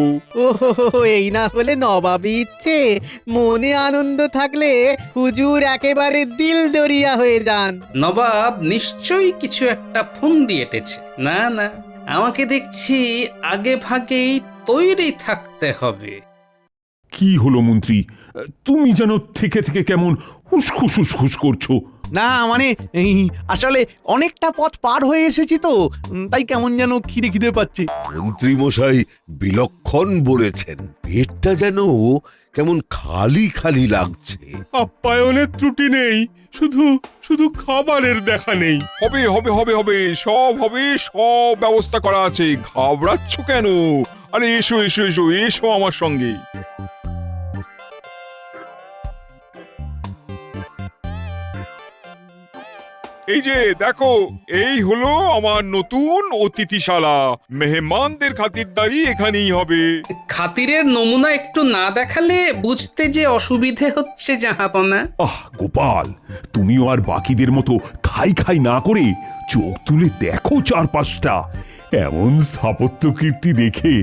ও এই না হলে নবাবী ইচ্ছে। মনে আনন্দ থাকলে হুজুর একেবারে দিল দরিয়া হয়ে যান। নবাব নিশ্চয়ই কিছু একটা ফন্দি এঁটেছে। না না, আমাকে দেখছি আগে ভাগেই তৈরি থাকতে হবে। কি হলো মন্ত্রী, তুমি যেন থেকে থেকে কেমন উসখুস উসখুস করছো? না মানে আসলে অনেকটা পথ পার হয়ে এসেছি তো, তাই কেমন যেন খিদে খিদে পাচ্ছে। মন্ত্রী মশাই বিলক্ষণ বলেছেন, পেটটা যেন কেমন খালি খালি লাগছে। আপ্যায়নের ত্রুটি নেই, শুধু শুধু খাবারের দেখা নেই। হবে হবে হবে হবে, সব হবে, সব ব্যবস্থা করা আছে। ঘাবড়াচ্ছ কেন? আরে এসো এসো এসো এসো আমার সঙ্গে। এই যে দেখো, এই হলো আমার নতুন অতিথিশালা। মেহমানদের খাতিরদারি এখানেই হবে। খাতিরের নমুনা একটু না দেখালে বুঝতে যে অসুবিধে হচ্ছে জাহাপনা। আহ গোপাল, তুমিও আর বাকিদের মতো খাই খাই না করে চোখ তুলে দেখো চারপাশটা। এমন স্থাপত্য কীর্তি দেখে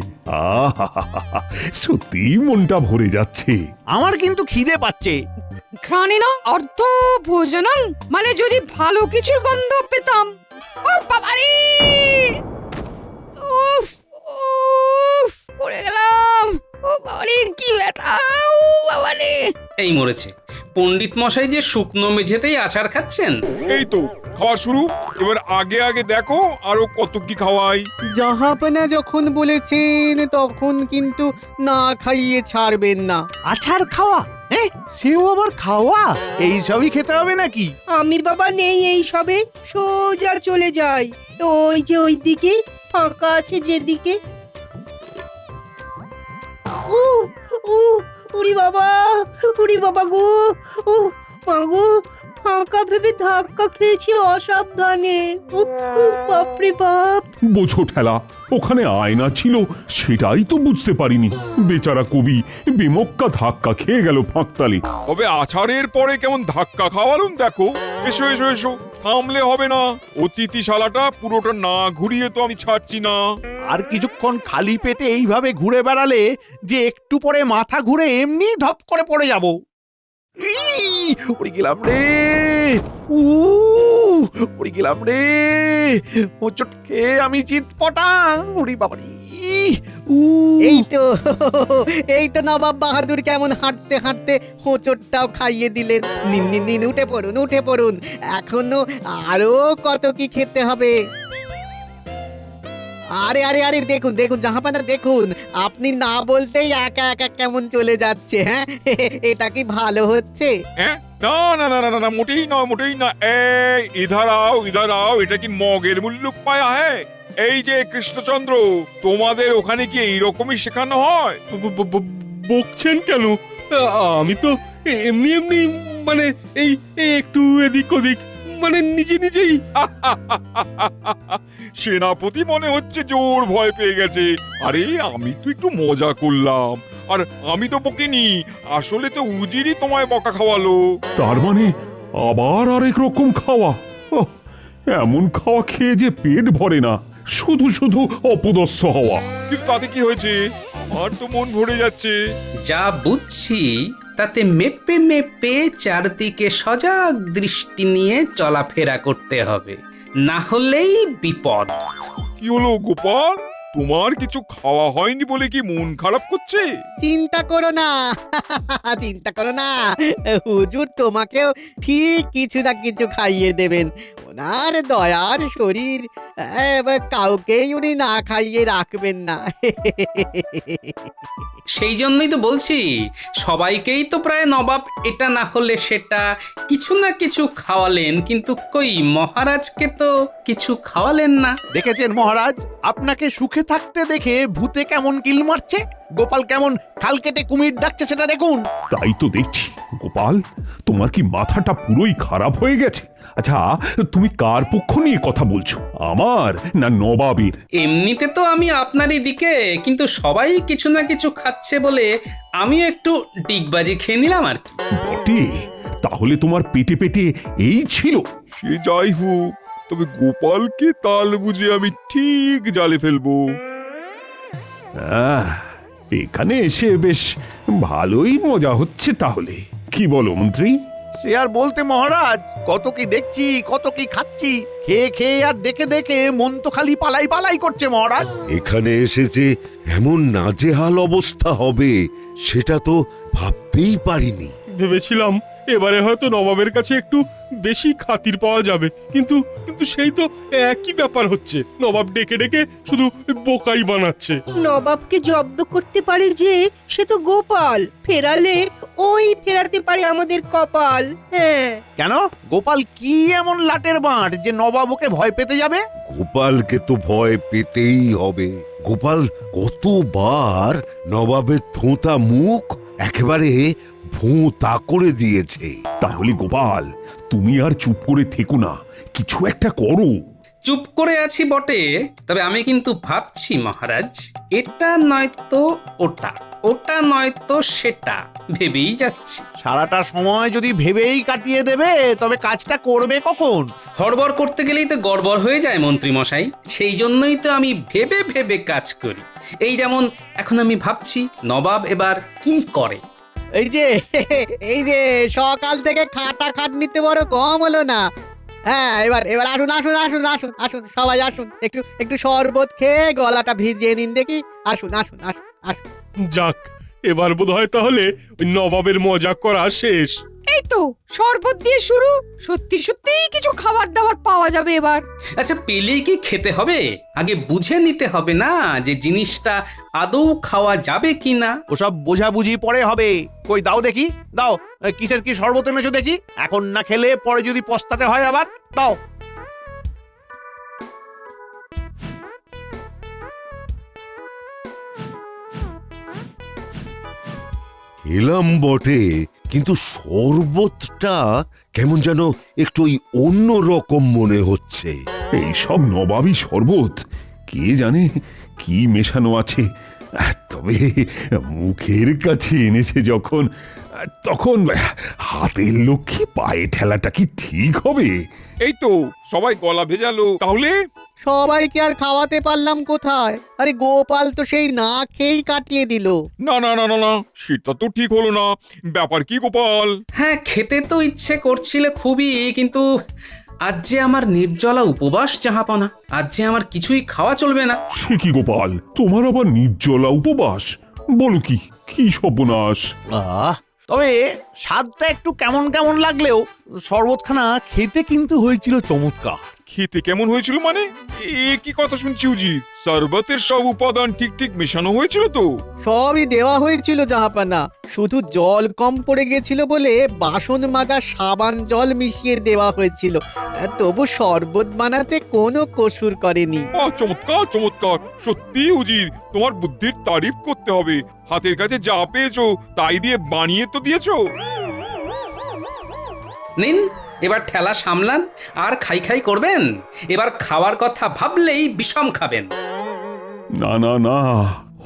সত্যি মনটা ভরে যাচ্ছে। আমার কিন্তু খিদে পাচ্ছে। ঘ্রাণেন অর্ধ ভোজনং, মানে যদি ভালো কিছুর গন্ধ পেতাম। ও বাবারে, উফ উফ, পড়ে গেলাম। ও বাবারে, কি ব্যথা! ও বাবারে। এই মরেছে, পণ্ডিত মশাই যে শুকনো মেঝেতেই আছাড় খাচ্ছেন। এই তো খাওয়া শুরু। এবার আগে আগে দেখো আরো কত কি খাওয়াই। জাহাপানা যখন বলেছেন তখন কিন্তু না খাইয়ে ছাড়বেন না। আছাড় খাওয়া? সেও আবার খাওয়া? এই সবই খেতে হবে নাকি? আমি বাবা নেই এই সবে, সোজা চলে যাই। ওই যে ওই দিকে ফাঁকা আছে যেদিকে। ও ও উড়ি বাবা গো, ও মা গো, ফাঁকা ভেবে ধাক্কা খেয়েছি অসাবধানে। বাপরে বাপ! বোঝো ঠেলা, ওখানে আয়না ছিল সেটাই তো বুঝতে পারিনি। বেচারা কবি বেমক্কা ধাক্কা খেয়ে গেল ফাঁকতালে। তবে আছাড়ের পরে কেমন ধাক্কা খাওয়ালুন দেখো। এসো এসো এসো, থামলে হবে না। অতিথিশালাটা পুরোটা না ঘুরিয়ে তো আমি ছাড়ছি না। আর কিছুক্ষণ খালি পেটে এইভাবে ঘুরে বেড়ালে যে একটু পরে মাথা ঘুরে এমনি ধপ করে পড়ে যাব। উড়ে গেলাম রে, উড়ে গেলাম রে, হোঁচট খেয়ে আমি চিৎপটাং, উড়ি বাবারি। এই তো নবাব বাহাদুর কেমন হাঁটতে হাঁটতে হোঁচটটাও খাইয়ে দিলেন। নিন নিন নিন, উঠে পড়ুন উঠে পড়ুন, এখনো আরো কত কি খেতে হবে। আরে আরে আরে দেখুন দেখুন জাহাপানা, দেখুন আপনি না বলতেই একা একা কেমন চলে যাচ্ছে। হ্যাঁ, এটা কি ভালো হচ্ছে? হ্যাঁ, না না না না না, মোটেই নয় মোটেই না। এই ইধার আও, এটা কি মগের মুল্লুক পায়া? হ্যাঁ, এই যে কৃষ্ণচন্দ্র, তোমাদের ওখানে কি এইরকমই শেখানো হয়? বকছেন কেন? আমি তো এমনি এমনি, মানে এই একটু এদিক ওদিক, মানে নিজে নিজেই। সেনাপতি মনে হচ্ছে জোর ভয় পেয়ে গেছে। আরে আমি তো একটু মজা করলাম, আর আমি তো বকিনি, আসলে তো উজিরই তোমায় বকা খাওয়ালো। তার মানে আবার আরেক রকম খাওয়া? ওহ, এমন খাওয়া খেয়ে যে পেট ভরে না, শুধু শুধু অপদস্থ হওয়া। কিন্তু তাতে কি হয়েছে? আমার তো মন ভরে যাচ্ছে। যা বুঝছি তাতে মেপে মেপে চারদিকে সজাগ দৃষ্টি নিয়ে চলাফেরা করতে হবে, না হলেই বিপদ। কি হলো গোপাল, তোমার কিছু খাওয়া হয়নি বলে কি মন খারাপ করছে? চিন্তা করো না, চিন্তা করো না, হুজুর তোমাকেও ঠিক কিছু না কিছু খাইয়ে দেবেন। ওনার দয়ার শরীর, কাউকেই উনি না খাইয়ে রাখবেন না। সেই জন্যই তো বলছি, সবাইকেই তো প্রায় নবাব এটা না হলে সেটা কিছু না কিছু খাওয়ালেন, কিন্তু কই মহারাজকে তো কিছু খাওয়ালেন না। দেখেছেন মহারাজ, আপনাকে সুখে থাকতে দেখে ভূতে কেমন কিল মারছে, গোপাল কেমন খাল কেটে কুমির ডাকছে সেটা দেখুন। তাই তো দেখছি। গোপাল, তোমার কি মাথাটা পুরোই খারাপ হয়ে গেছে? আচ্ছা, তুমি কার পক্ষ নিয়ে কথা বলছো, আমার না নবাবের? এমনিতে তো আমি আপনারই দিকে, কিন্তু সবাই কিছু না কিছু খাচ্ছে বলে আমিও একটু ডিগবাজি খেয়ে নিলাম আর কি। বটে, তাহলে তোমার পেটে পেটে এই ছিল? সে যাই হোক, তবে গোপালকে তাল বুঝে আমি ঠিক জালে ফেলবো। এখানে এসে বেশ ভালোই মজা হচ্ছে তাহলে, কি বলো মন্ত্রী? সে আর বলতে মহারাজ, কত কি দেখছি কত কি খাচ্ছি, খেয়ে খেয়ে আর দেখে দেখে মন তো খালি পালাই পালাই করছে মহারাজ। এখানে এসেছে এমন নাজেহাল অবস্থা হবে সেটা তো ভাবতেই পারিনি। ভেবেছিলাম এবারে হয়তো নবাবের কাছে একটু বেশি খাতির পাওয়া যাবে, কিন্তু কিন্তু সেই তো একই ব্যাপার হচ্ছে। নবাব ডেকে ডেকে শুধু বোকাই বানাচ্ছে। নবাবকে জব্দ করতে পারে যে, সে তো গোপাল, ফেরালে ওই ফেরাতে পারে আমাদের কপাল। হ্যাঁ, কেন গোপাল কি এমন লাটের বাঁট যে নবাব ওকে ভয় পেতে যাবে? গোপালকে তো ভয় পেতেই হবে। গোপাল কতবার নবাবের থোঁতা মুখ একেবারে ভোঁতা করে দিয়েছে। তাহলে গোপাল, তুমি আর চুপ করে থেকো না, কিছু একটা করো। চুপ করে আছি বটে, তবে আমি কিন্তু ভাবছি মহারাজ, এটা নয়তো ওটা, ওটা নয়তো সেটা, ভেবেই যাচ্ছি। সারাটা সময় যদি ভেবেই কাটিয়ে দেবে, তবে কাজটা করবে কখন? হড়বড় করতে গেলেই তো গড়বড় হয়ে যায় মন্ত্রী মশাই, সেই জন্যই তো আমি ভেবে ভেবে কাজ করি। এই যেমন এখন আমি ভাবছি নবাব এবার কি করে। এই যে সকাল থেকে খাটা খাটনিতে বড় কম হলো না। হ্যাঁ, এবার এবার আসুন আসুন আসুন আসুন আসুন, সবাই আসুন, একটু একটু শরবত খেয়ে গলাটা ভিজিয়ে নিন দেখি। আসুন আসুন আসুন আসুন। যাক, এবার বোধহয় তাহলে ওই নবাবের মজা করা শেষ। এই তো শরবত দিয়ে শুরু, সত্যি সত্যি কিছু খাবার দাবার পাওয়া যাবে এবার। আচ্ছা, পেলেই কি খেতে হবে? আগে বুঝে নিতে হবে না যে জিনিসটা আদৌ খাওয়া যাবে কিনা। ওসব বোঝাবুঝি পরে হবে। কই দাও দেখি, দাও, কিসের কি শরবত এনেছো দেখি। এখন না খেলে পরে যদি পস্তাতে হয় আবার, দাও। এলাম বটে, কিন্তু শরবতটা কেমন যেন একটু অন্য রকম মনে হচ্ছে। এই সব নবাবী শরবত, কে জানে কি মেশানো আছে। তবে মুখের কাছে এনেছে যখন, তখন হাতের লক্ষ্মী পায়ে ঠেলাটা কি ঠিক হবে? এই তো সবাই গলা ভেজালো, তাহলে সবাইকে আর খাওয়াতে পারলাম কোথায়? আরে গোপাল তো সেই না খেয়েই কাটিয়ে দিল। না না না না না, সেটা তো ঠিক হলো না। ব্যাপার কি গোপাল? হ্যাঁ, খেতে তো ইচ্ছে করছিল খুবই, কিন্তু আজ যে আমার নির্জলা উপবাস জাহাপনা, আজ যে আমার কিছুই খাওয়া চলবে না। সে কি গোপাল, তোমার আবার নির্জলা উপবাস? বলো কি, কি সর্বনাশ! তবে স্বাদটা একটু কেমন কেমন লাগলেও শরবতখানা খেতে কিন্তু হয়েছিল চমৎকার। খেতে কেমন হয়েছিল মানে? এ কি কথা শুনছি উজির? শরবতের সব উপাদান ঠিক ঠিক মেশানো হয়েছিল তো? সবই দেওয়া হয়েছিল জাহাপানা, শুধু জল কম পড়ে গেছিল বলে বাসন মাজা সাবান জল মিশিয়ে দেওয়া হয়েছিল। তবু শরবত বানাতে কোনো কসুর করেনি। চমৎকার চমৎকার, সত্যি উজির, তোমার বুদ্ধির তারিফ করতে হবে। হাতের কাছে যা পেয়েছো তাই দিয়ে বানিয়ে তো দিয়েছো। নিন, এবার ঠেলা সামলান আর খাই খাই করবেন। এবার খাওয়ার কথা ভাবলেই বিষম খাবেন। না না না,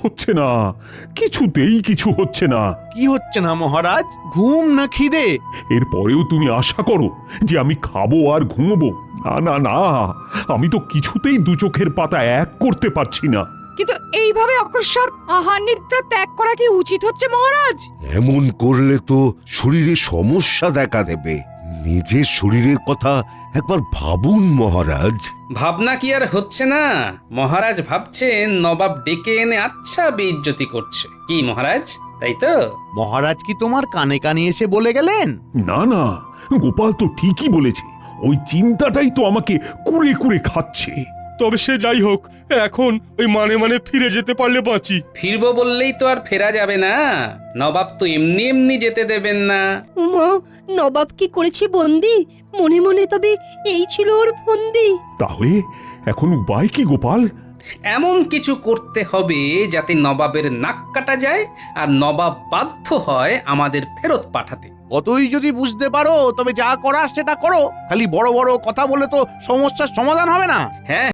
হচ্ছে না, কিছুতেই কিছু হচ্ছে না। কি হচ্ছে না মহারাজ? ঘুম না খিদে? এরপরেও তুমি আশা করো যে আমি খাবো আর ঘুমবো? না না না, আমি তো কিছুতেই দু চোখের পাতা এক করতে পারছি না। কিন্তু এইভাবে অকস্মাৎ আহার নিদ্রা ত্যাগ করা কি উচিত হচ্ছে মহারাজ? এমন করলে তো শরীরে সমস্যা দেখা দেবে। নিজের শরীরের কথা একবার ভাবুন মহারাজ। ভাবনা কি আর হচ্ছে না? মহারাজ ভাবছেন নবাব ডেকে এনে আচ্ছা বেইজ্জতি করছে। কি মহারাজ, তাই তো? মহারাজ কি তোমার কানে কানে এসে বলে গেলেন? না না, গোপাল তো ঠিকই বলেছে। ওই চিন্তাটাই তো আমাকে কুড়ে কুড়ে খাচ্ছে। তবে সে যাই হোক, এখন ওই মানে মানে ফিরে যেতে পারলে বাঁচি। ফিরবো বললেই তো আর ফেরা যাবে না। নবাব তো এমনি এমনি যেতে দেবেন না। উমা, নবাব কি করেছে বন্দি? মনে মনে তবে এই ছিল ওর ফন্দি। তাহলে এখন উপায় কি গোপাল? এমন কিছু করতে হবে যাতে নবাবের নাক কাটা যায় আর নবাব বাধ্য হয় আমাদের ফেরত পাঠাতে। কতই যদি বুঝতে পারো তবে যা করার সেটা করো। খালি বড় বড় কথা বলে তো সমস্যার সমাধান হবে না। হ্যাঁ